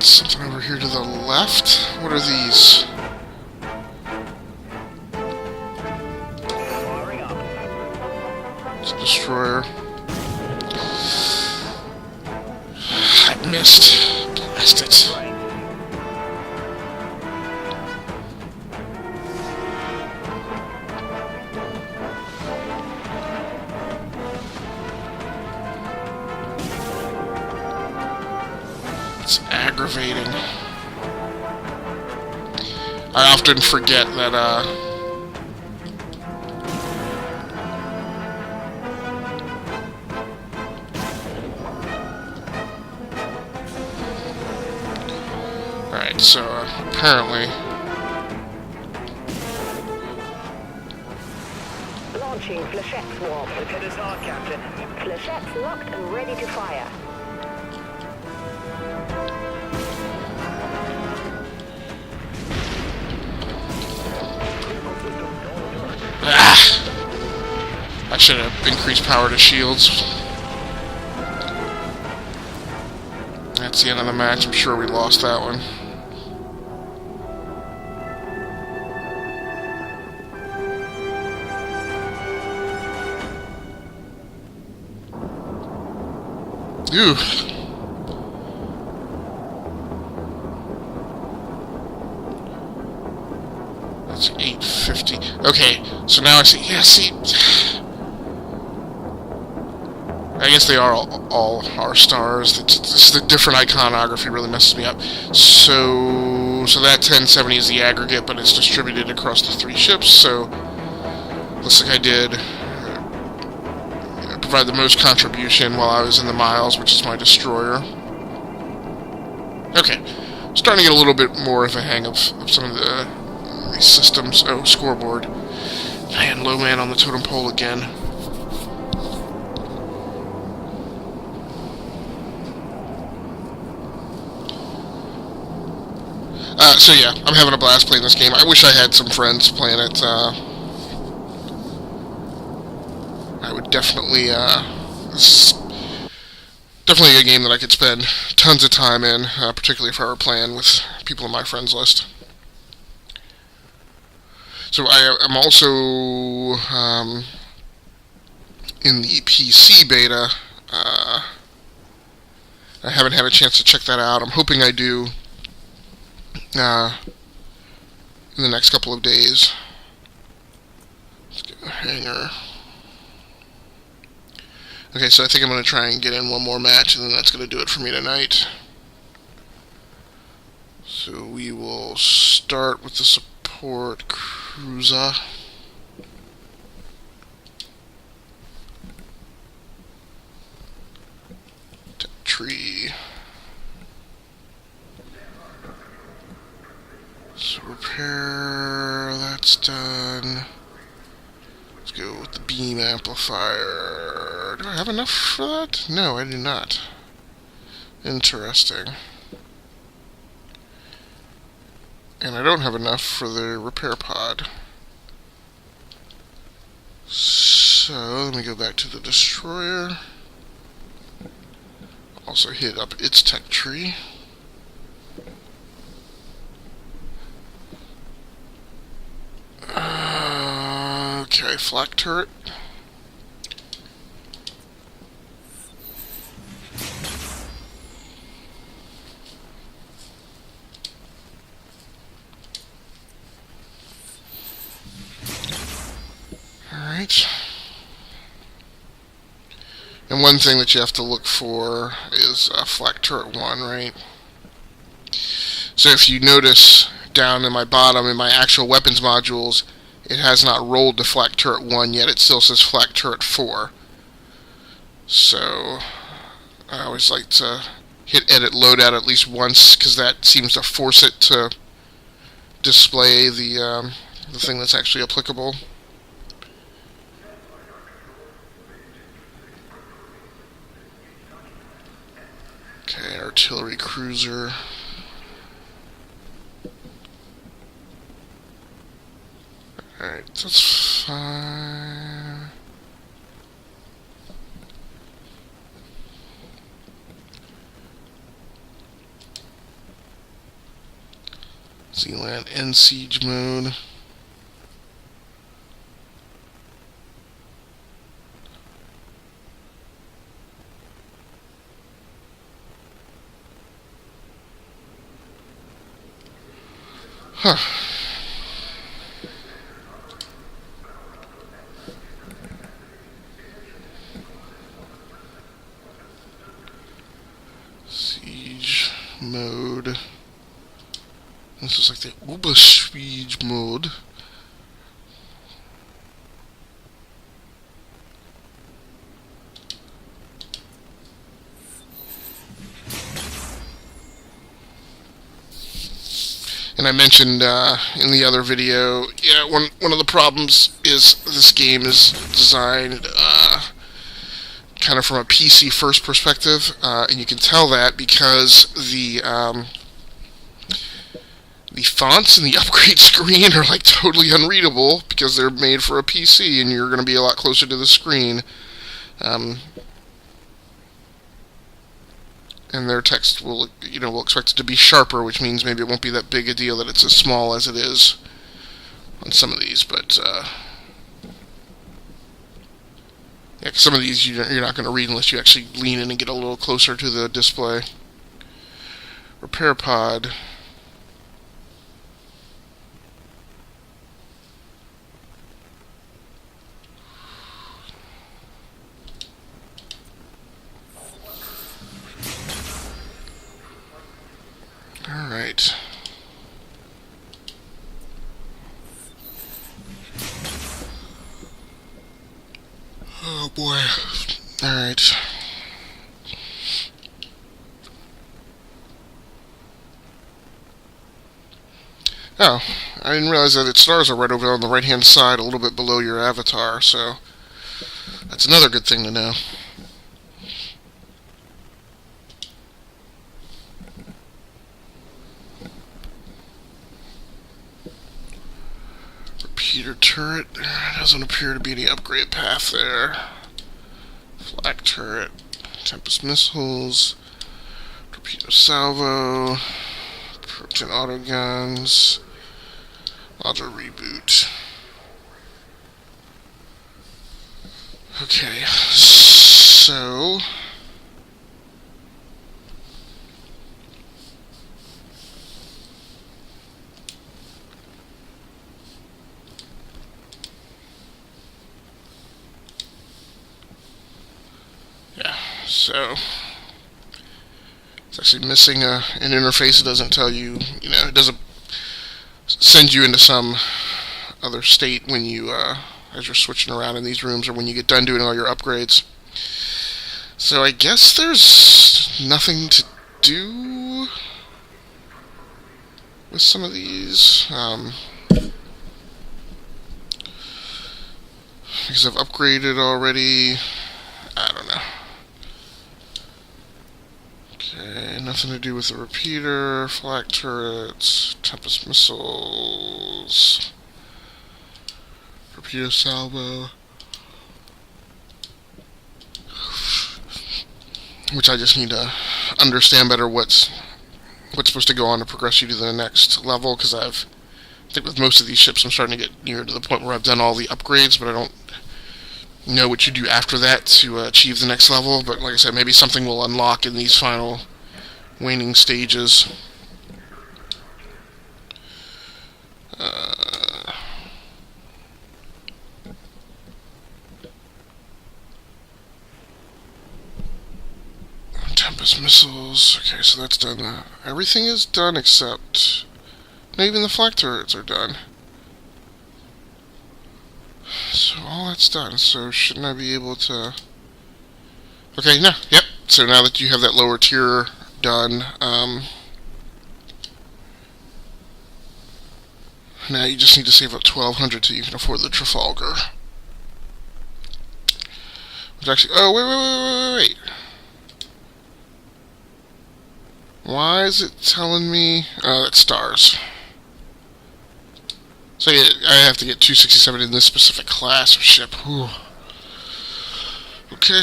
Something over here to the left. What are these? Firing up. It's a destroyer. I missed. Blast it. Right. It's aggravating. I often forget that, Alright, so, apparently... Launching flechette swarm. Hit us hard, Captain. Flechettes locked and ready to fire. I should have increased power to shields. That's the end of the match. I'm sure we lost that one. Ew. That's 850. Okay, so now I see. Yeah, see. I guess they are all our stars. It's the different iconography really messes me up. So that 1070 is the aggregate, but it's distributed across the 3 ships. So looks like I did provide the most contribution while I was in the Miles, which is my destroyer. Okay, starting to get a little bit more of a hang of some of these systems. Oh, scoreboard. Man, low man on the totem pole again. So yeah, I'm having a blast playing this game. I wish I had some friends playing it. I would definitely, it's definitely a game that I could spend tons of time in, particularly if I were playing with people in my friends list. So I'm also in the PC beta. I haven't had a chance to check that out. I'm hoping I do in the next couple of days. Let's get a hanger. Okay, so I think I'm going to try and get in one more match, and then that's going to do it for me tonight. So we will start with the support cruiser. Tech tree. So repair, that's done. Let's go with the beam amplifier. Do I have enough for that? No, I do not. Interesting. And I don't have enough for the repair pod. So, let me go back to the destroyer. Also hit up its tech tree. Okay, flak turret. Alright. And one thing that you have to look for is flak turret 1, right? So if you notice down in my bottom, in my actual weapons modules, it has not rolled to flak turret 1 yet. It still says flak turret 4. So I always like to hit edit loadout at least once, because that seems to force it to display the thing that's actually applicable. Okay, artillery cruiser. Alright, that's fine. Zealand in siege mode. Huh. Siege mode. This is like the Uber-Siege mode. And I mentioned in the other video, yeah, one of the problems is this game is designed kind of from a PC first perspective, and you can tell that because the fonts in the upgrade screen are like totally unreadable because they're made for a PC, and you're going to be a lot closer to the screen. And their text will expect it to be sharper, which means maybe it won't be that big a deal that it's as small as it is on some of these. But yeah, 'cause some of these you're not going to read unless you actually lean in and get a little closer to the display. Repair pod. Alright. Oh boy. Alright. Oh, I didn't realize that its stars are right over on the right hand side, a little bit below your avatar, so that's another good thing to know. Repeater turret, there doesn't appear to be any upgrade path there. Flak turret, Tempest missiles, torpedo salvo, protein autoguns, auto reboot. Okay, so So it's actually missing an interface. It doesn't tell you, it doesn't send you into some other state when you, as you're switching around in these rooms or when you get done doing all your upgrades. So I guess there's nothing to do with some of these. Because I've upgraded already. I don't know. Okay, nothing to do with the repeater, flak turrets, Tempest missiles, torpedo salvo, which I just need to understand better what's supposed to go on to progress you to the next level, because I think with most of these ships I'm starting to get near to the point where I've done all the upgrades, but I don't know what you do after that to achieve the next level. But like I said, maybe something will unlock in these final waning stages. Tempest missiles. Okay, so that's done. Everything is done except... not even the flak turrets are done. So all that's done. So shouldn't I be able to... okay, no, yep. So now that you have that lower tier done, now you just need to save up 1,200 so you can afford the Trafalgar. Which actually... oh, wait. Why is it telling me... oh, that's stars. So yeah, I have to get 267 in this specific class of ship. Whew. Okay.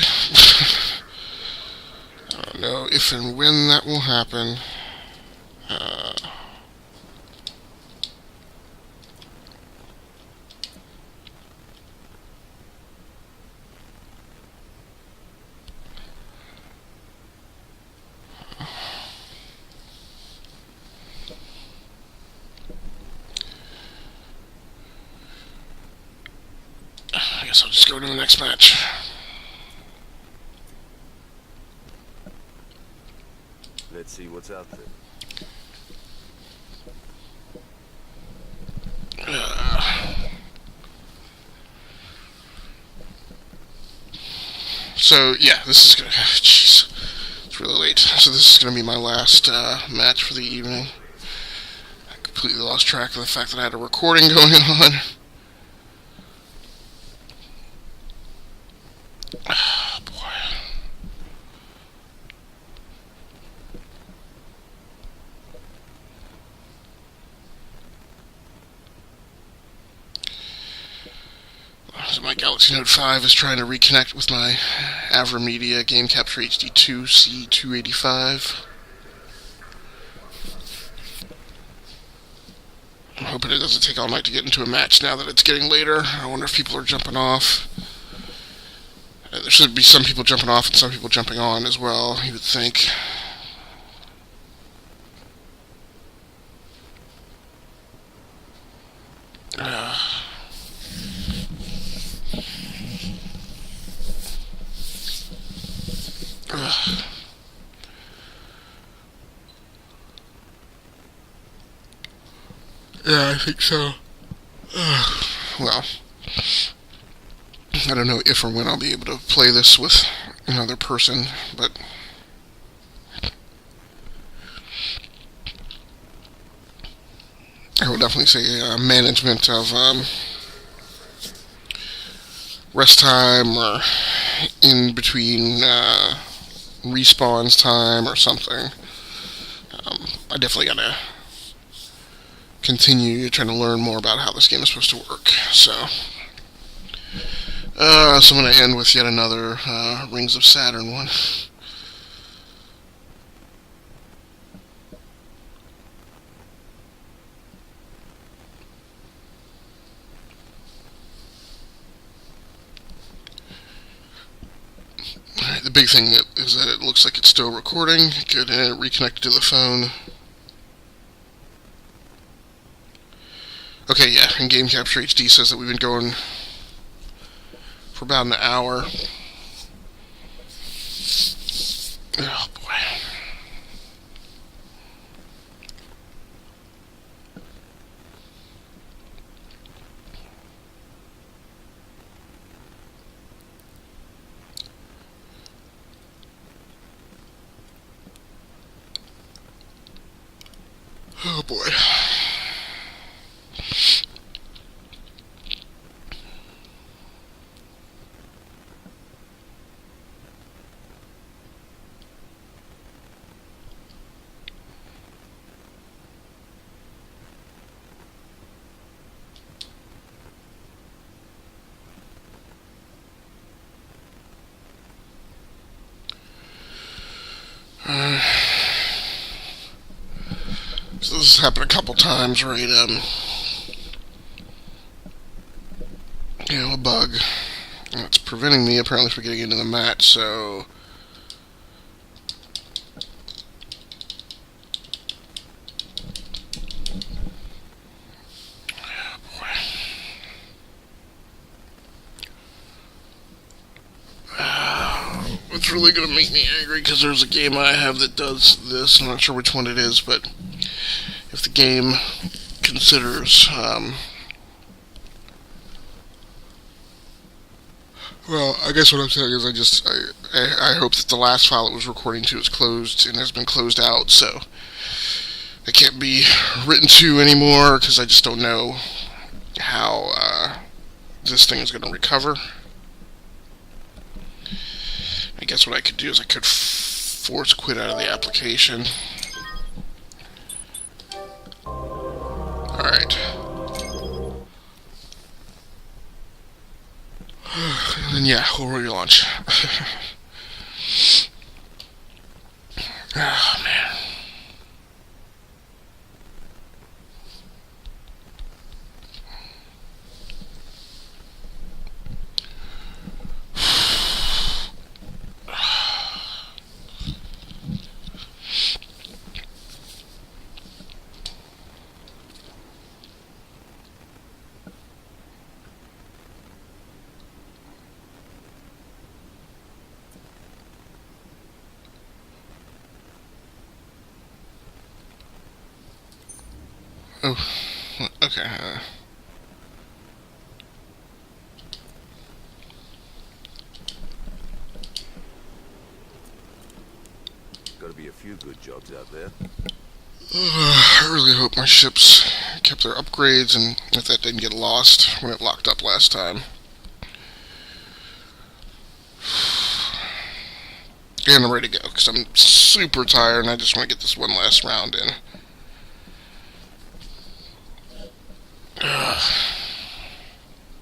I don't know if and when that will happen. I guess I'll just go to the next match. Let's see what's out there. So yeah, this is gonna... jeez, it's really late. So this is gonna be my last match for the evening. I completely lost track of the fact that I had a recording going on. Oh, boy. So my Galaxy Note 5 is trying to reconnect with my AverMedia Game Capture HD2 C285. I'm hoping it doesn't take all night to get into a match now that it's getting later. I wonder if people are jumping off. There should be some people jumping off and some people jumping on as well, you would think. Yeah, I think so. Well, I don't know if or when I'll be able to play this with another person, but I would definitely say management of rest time or in between respawns time or something. I definitely gotta continue trying to learn more about how this game is supposed to work. So I'm going to end with yet another Rings of Saturn one. Alright, the big thing is that it looks like it's still recording. Good, and it reconnected to the phone. Okay, yeah, and Game Capture HD says that we've been going for about an hour. Oh, boy. Oh, boy. So this has happened a couple times, right? A bug. And it's preventing me apparently from getting into the match, so with it's really going to make me angry because there's a game I have that does this. I'm not sure which one it is, but if the game considers, well, I guess what I'm saying is I hope that the last file it was recording to is closed and has been closed out, so it can't be written to anymore because I just don't know how this thing is going to recover. I guess what I could do is I could force quit out of the application. Alright. And then yeah, we'll relaunch. Oh man. Oh, okay. Got to be a few good jobs out there. I really hope my ships kept their upgrades and if that didn't get lost when it locked up last time. And I'm ready to go because I'm super tired and I just want to get this one last round in. Oh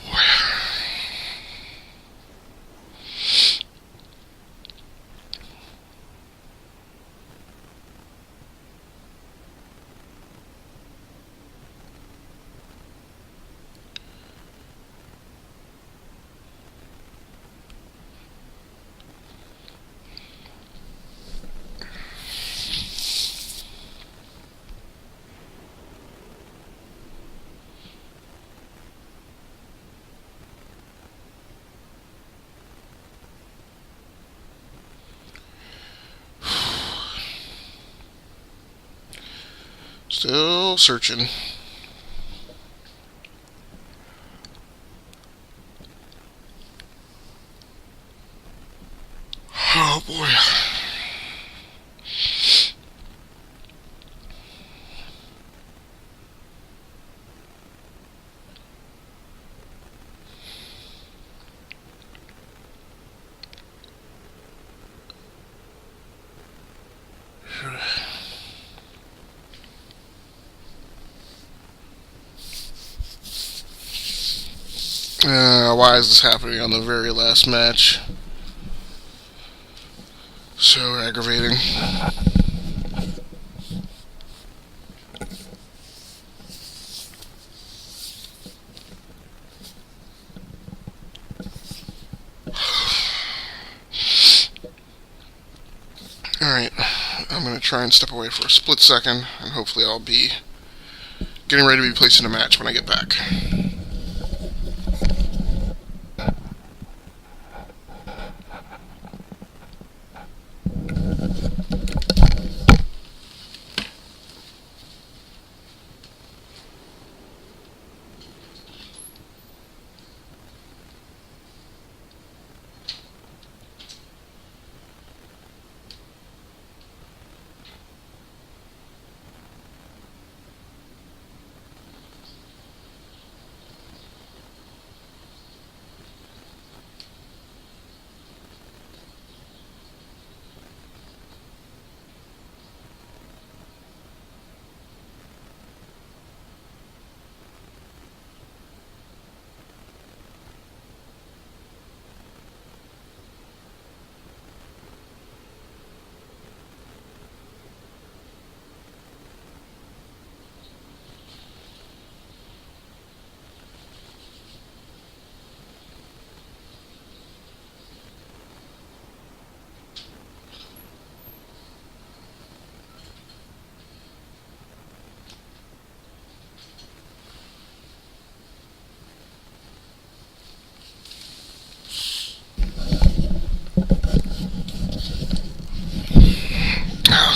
boy. Still searching. Oh boy. Why is this happening on the very last match? So aggravating. Alright, I'm going to try and step away for a split second, and hopefully I'll be getting ready to be placed in a match when I get back.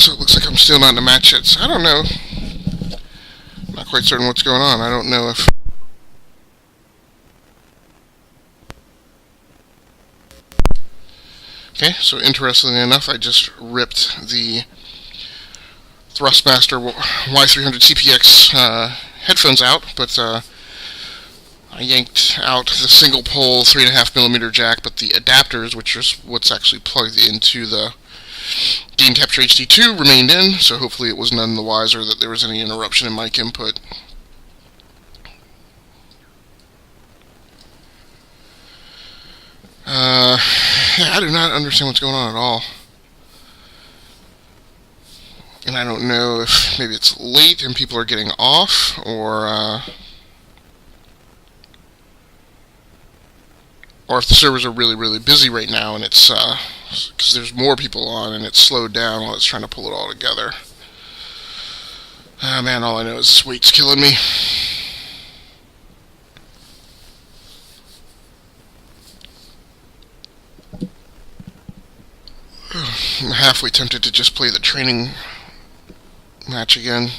So it looks like I'm still not in the match yet. So I don't know. Not quite certain what's going on. I don't know if... Okay, so interestingly enough, I just ripped the Thrustmaster Y300 CPX headphones out, but I yanked out the single pole 3.5mm jack, but the adapters, which is what's actually plugged into the Game Capture HD2, remained in, so hopefully it was none the wiser that there was any interruption in mic input. Yeah, I do not understand what's going on at all. And I don't know if maybe it's late and people are getting off, or if the servers are really, really busy right now and it's, because there's more people on and it's slowed down while it's trying to pull it all together. Ah, man, all I know is this weight's killing me. I'm halfway tempted to just play the training match again.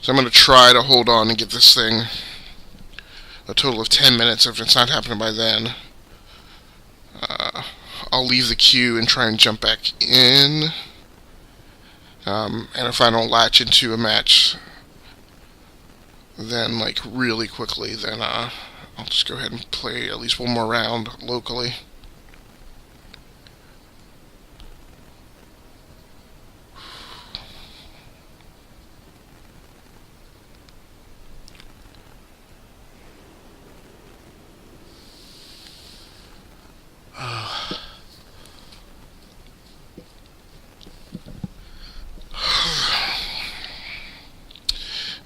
So I'm going to try to hold on and get this thing a total of 10 minutes. If it's not happening by then, I'll leave the queue and try and jump back in. And if I don't latch into a match then, like, really quickly, then I'll just go ahead and play at least one more round locally.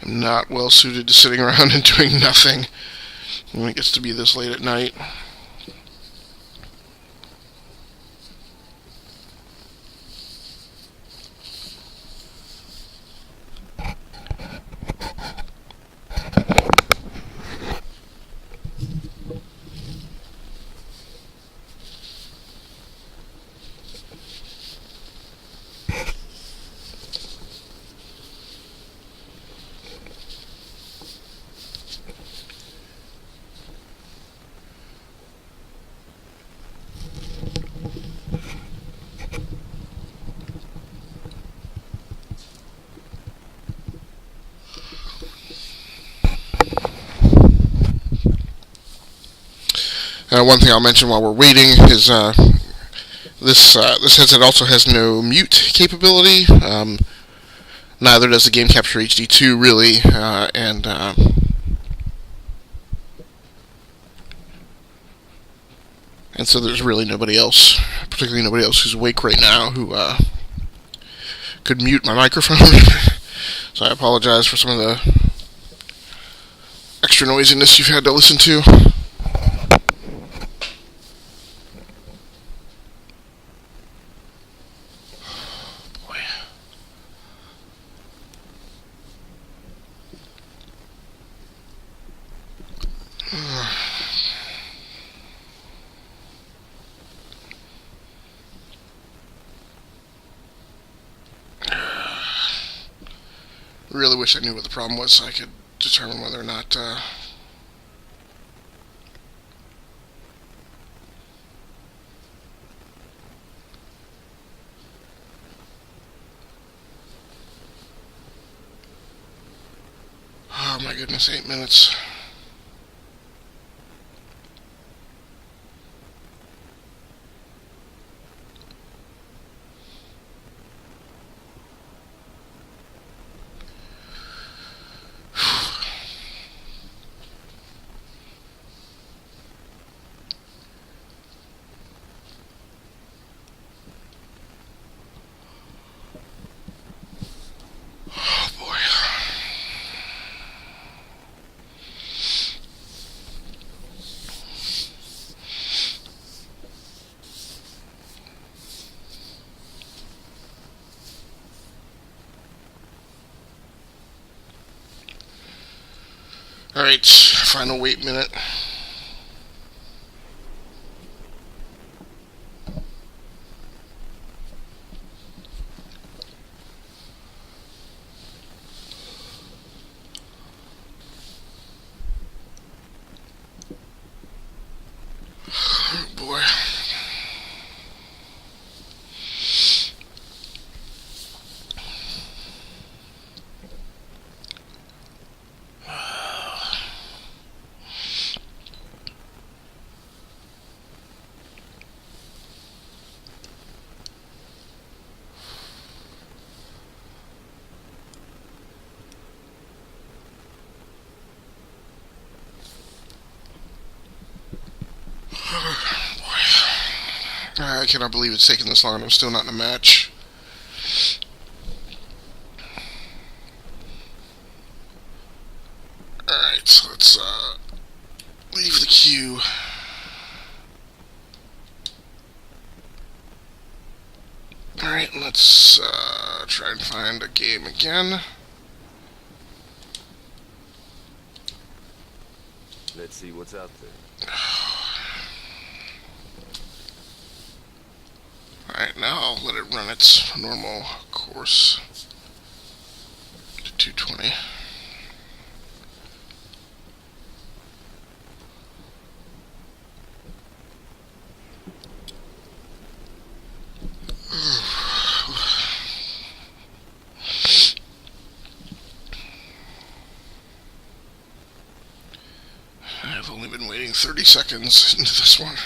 I'm not well suited to sitting around and doing nothing when it gets to be this late at night. One thing I'll mention while we're waiting is this headset also has no mute capability. Neither does the Game Capture HD2 really, and so there's really nobody else, particularly nobody else who's awake right now, who could mute my microphone. So I apologize for some of the extra noisiness you've had to listen to. Really wish I knew what the problem was so I could determine whether or not oh my goodness, 8 minutes. Alright, final wait minute. I cannot believe it's taken this long and I'm still not in a match. Alright, so let's leave the queue. Alright, let's try and find a game again. Let's see what's out there. Alright, now I'll let it run its normal course to 220. I've only been waiting 30 seconds into this one.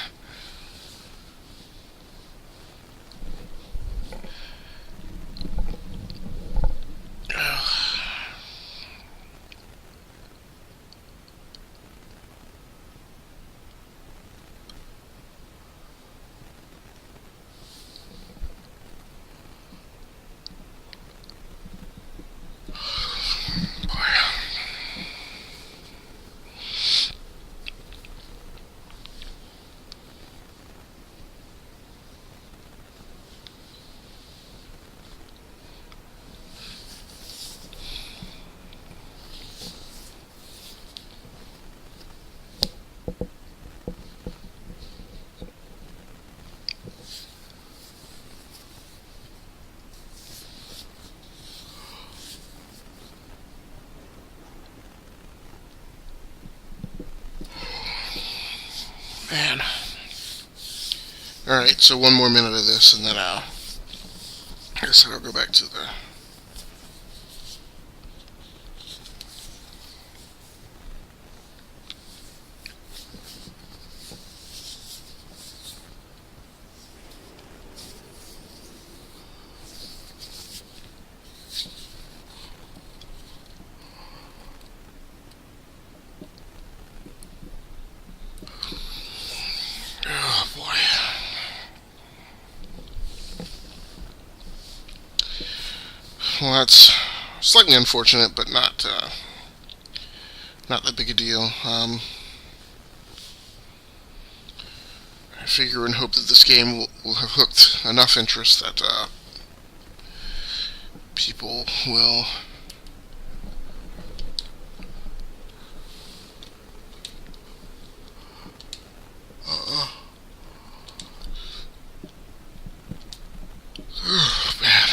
Man. Alright, so one more minute of this and then I guess I'll go back to the... Oh boy. Well, that's slightly unfortunate, but not that big a deal. I figure and hope that this game will have hooked enough interest that people will man.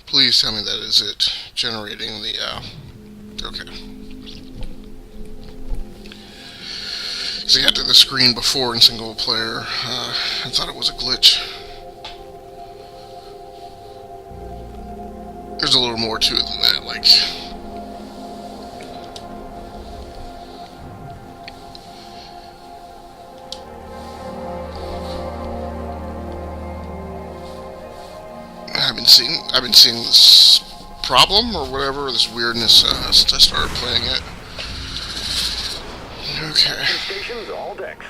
Please tell me that is it generating the, okay. So I got to the screen before in single player, I thought it was a glitch. There's a little more to it than that, like... I've been seeing this problem or whatever, this weirdness since I started playing it. Okay. Stations, all decks.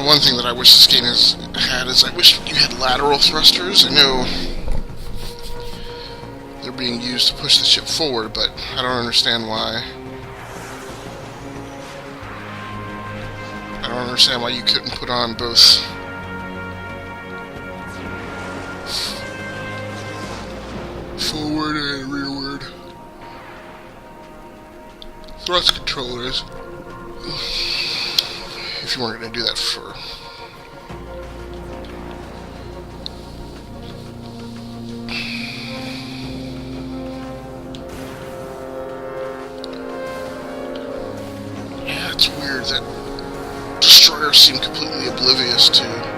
one thing that I wish this game had is I wish you had lateral thrusters. I know they're being used to push the ship forward, but I don't understand why. I don't understand why you couldn't put on both forward and rearward thrust controllers if you weren't going to do that for. Yeah, it's weird that destroyers seem completely oblivious to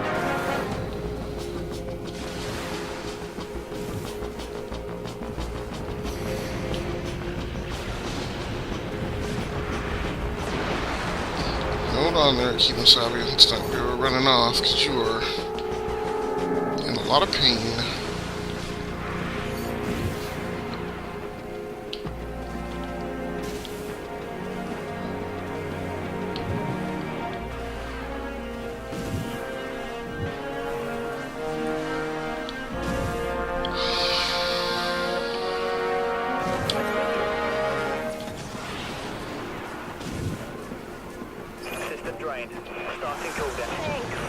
hold on there, Kimosabi. Let's not go running off, because you are in a lot of pain. Drained. Starting cooldown. Thanks.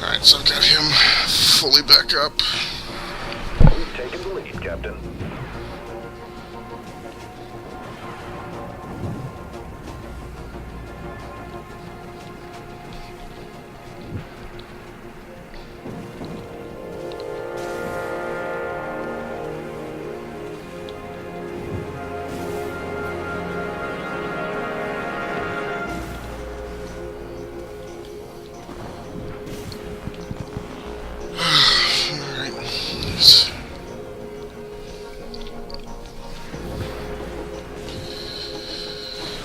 Alright, so I've got him fully back up. We've taken the lead, Captain.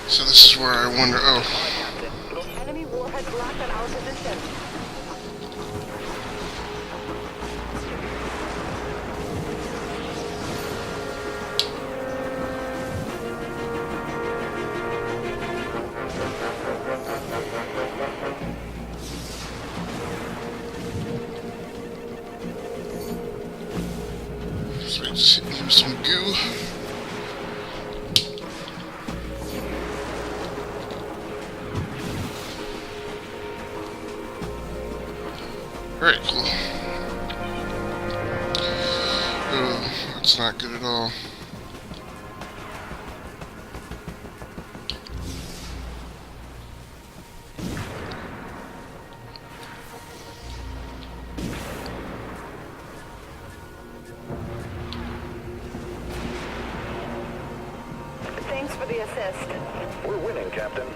So this is where I wonder, oh. Enemy warheads locked on our position. So I just hit him some goo. Alright, cool. Oh, that's not good at all. Thanks for the assist. We're winning, Captain.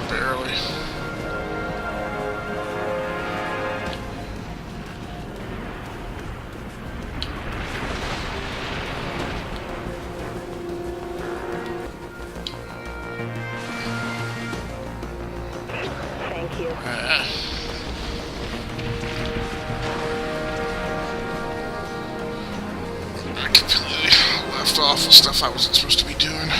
Barely. Thank you. I completely left off with stuff I wasn't supposed to be doing.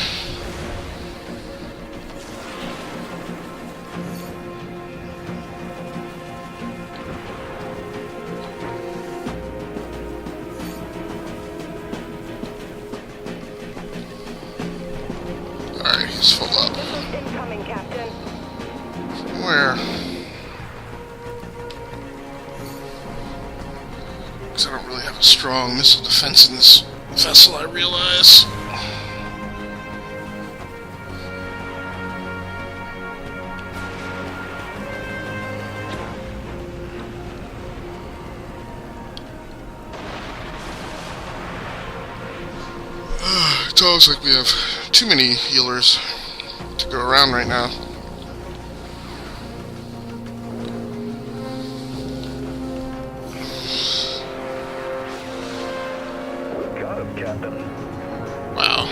Alright, he's full up. Missiles incoming, Captain. Where? Because I don't really have a strong missile defense in this vessel, I realize. It's almost like we have too many healers to go around right now. We got him, Captain. Wow.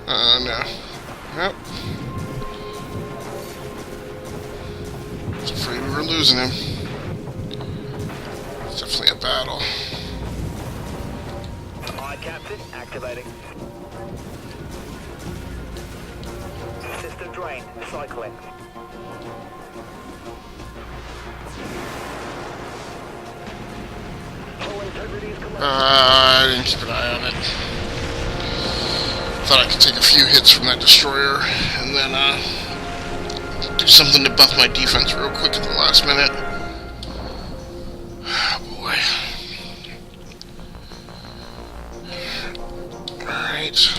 No. Yep. I was afraid we were losing him. It's definitely a battle. Aye, Captain. Activating. System drained. Cycling. Hull integrity is commanded. I didn't keep an eye on it. Thought I could take a few hits from that destroyer and then do something to buff my defense real quick at the last minute. Oh boy. Alright.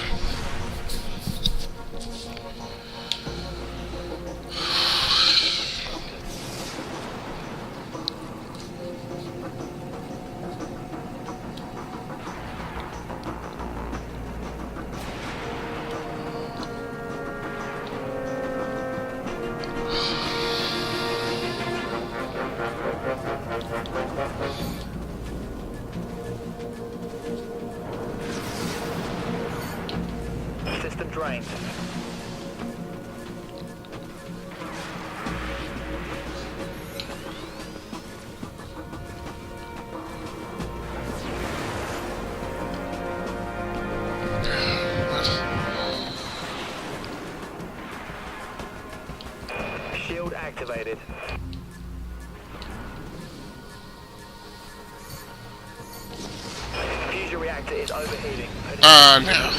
System drained. Shield activated. Fusion reactor is overheating. No.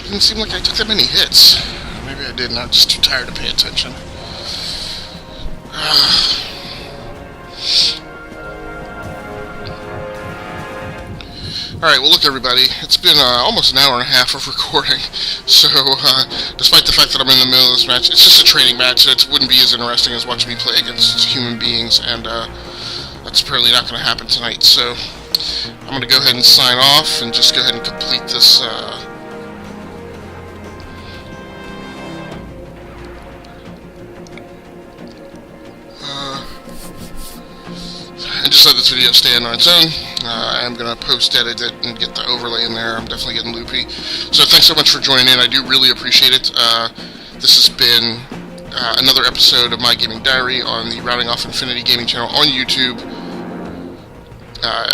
Didn't seem like I took that many hits. Maybe I did, not just too tired to pay attention. Alright, well look everybody, it's been almost an hour and a half of recording, so despite the fact that I'm in the middle of this match, it's just a training match, it wouldn't be as interesting as watching me play against human beings, and that's apparently not going to happen tonight, so I'm going to go ahead and sign off and just go ahead and complete this and just let this video stand on its own. I am going to post-edit it and get the overlay in there. I'm definitely getting loopy. So thanks so much for joining in. I do really appreciate it. This has been another episode of My Gaming Diary on the Rounding Off Infinity Gaming channel on YouTube.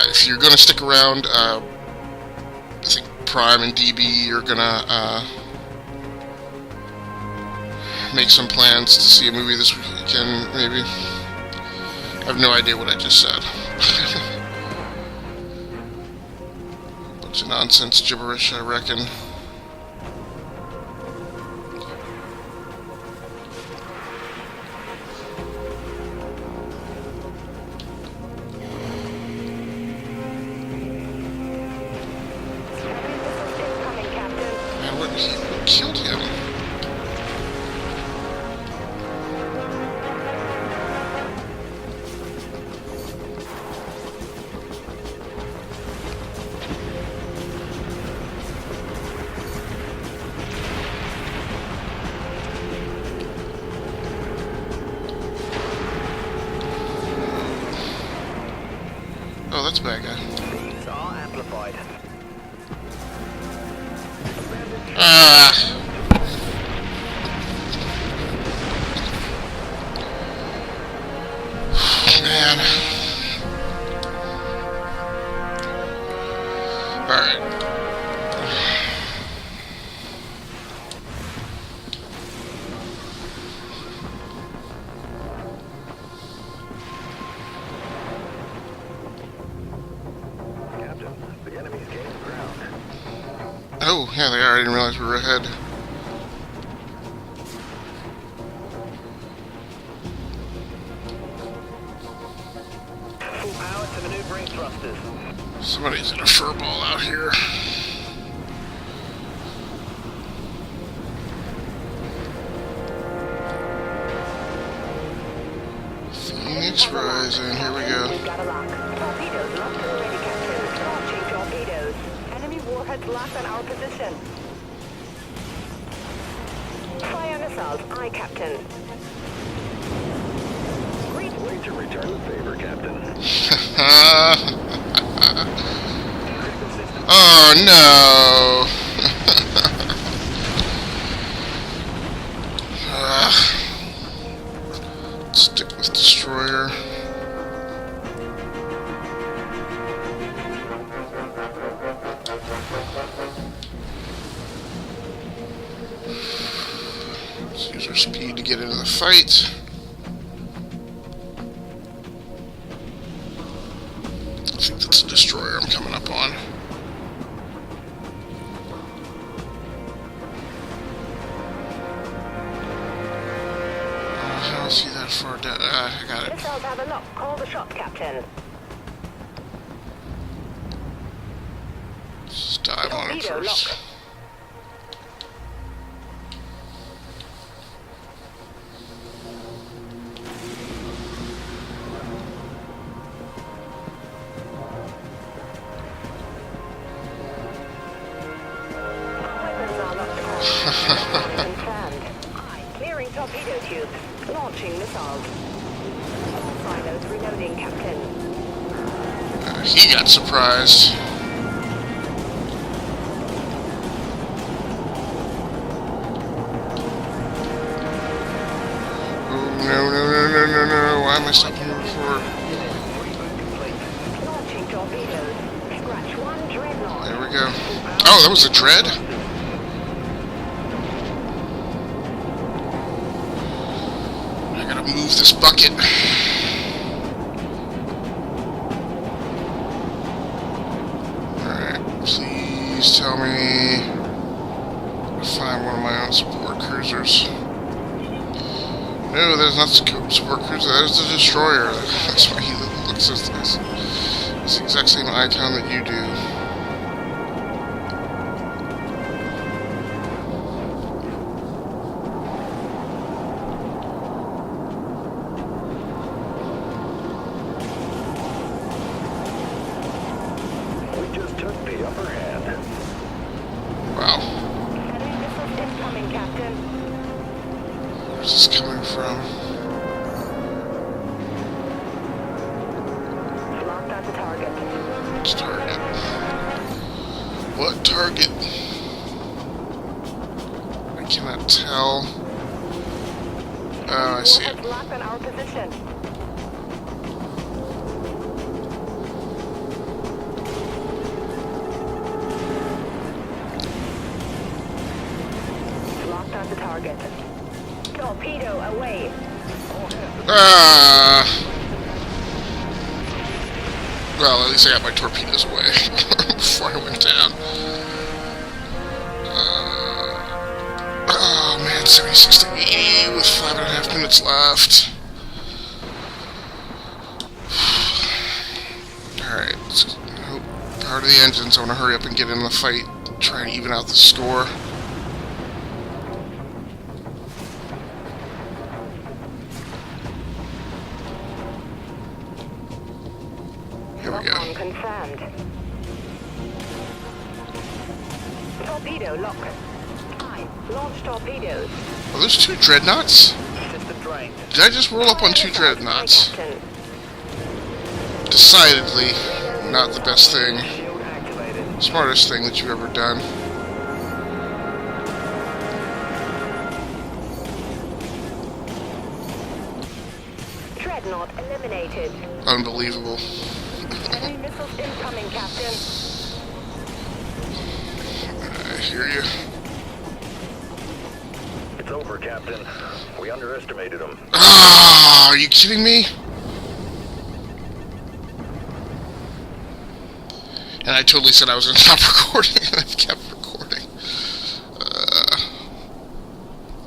If you're going to stick around, I think Prime and DB are going to make some plans to see a movie this weekend, maybe. I have no idea what I just said. Bunch of nonsense, gibberish, I reckon. Man, what killed him? Oh, that's a bad guy. Beams are amplified. Man. Alright. Captain, the enemy's gaining ground. Oh, yeah, they are. I didn't realize we were ahead. Full power to maneuvering thrusters. Somebody's in a furball out here. Phoenix Rising, here we go. We've got a lock. Torpedoes locked and ready, Captain. Launching torpedoes. Enemy warheads locked on our position. Fire assault. Aye, Captain. Great way to return the favor, Captain. Oh no! destroyer. Let's use our speed to get into the fight. I think that's a destroyer I'm coming up on. I don't see that far down. I got it. Missiles have a lock. Call the shot, Captain. Just dive on him Torpedo first. lock. Weapons are locked. Confirmed. Clearing torpedo tubes. Launching missiles. All silos reloading, Captain. He got surprised. Oh, no. Why am I stopping him before? Launching torpedoes. Scratch one Dreadnought. There we go. Oh, that was a dread? I gotta move this bucket. Alright, please tell me to find one of my own support cruisers. No, that is not the support cruiser, that is the destroyer. That's why he looks as this. It's the exact same icon that you do. We just took the upper hand. Wow. Enemy missiles incoming, Captain. Where's this coming from? Locked on the target. Which target? What target? I cannot tell. Oh, I see it. Warheads locked on our position. Locked on the target. Torpedo away. Well, at least I got my torpedoes away before I went down. Oh man, 76 to 80 with 5.5 minutes left. Alright, power to the engines. I want to hurry up and get in the fight, try and even out the score. Here we go. Lock-on confirmed. Torpedo lock. Launch torpedoes. Are those two dreadnoughts? System drained. Did I just roll up on two dreadnoughts? Captain. Decidedly not the best thing. Shield activated. Smartest thing that you've ever done. Dreadnought eliminated. Unbelievable. Enemy missiles incoming, Captain. I hear you. It's over, Captain. We underestimated them. Ah, are you kidding me? And I totally said I was going to stop recording, and I kept recording.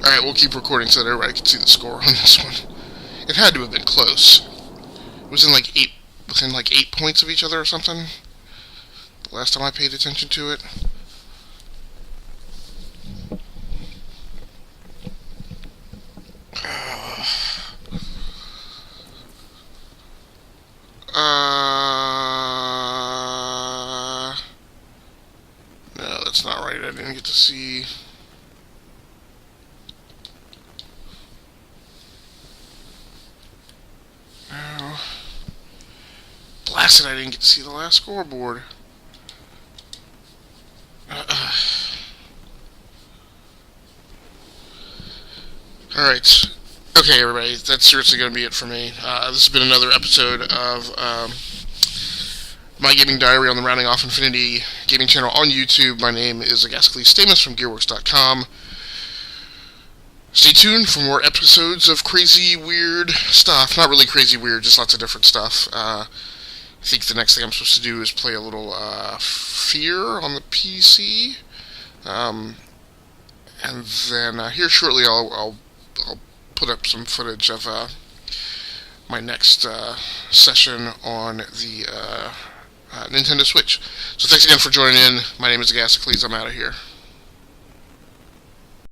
Alright, we'll keep recording so that everybody can see the score on this one. It had to have been close. It was within like 8 points of each other or something. The last time I paid attention to it. No, that's not right. I didn't get to see. No. Blasted, I didn't get to see the last scoreboard. Alright. Okay, everybody, that's seriously going to be it for me. This has been another episode of My Gaming Diary on the Rounding Off Infinity gaming channel on YouTube. My name is Agascles Stamus from Gearworks.com. Stay tuned for more episodes of crazy, weird stuff. Not really crazy weird, just lots of different stuff. I think the next thing I'm supposed to do is play a little Fear on the PC. And then here shortly I'll put up some footage of my next session on the Nintendo Switch. So thanks again for joining in. My name is Agascles. I'm out of here.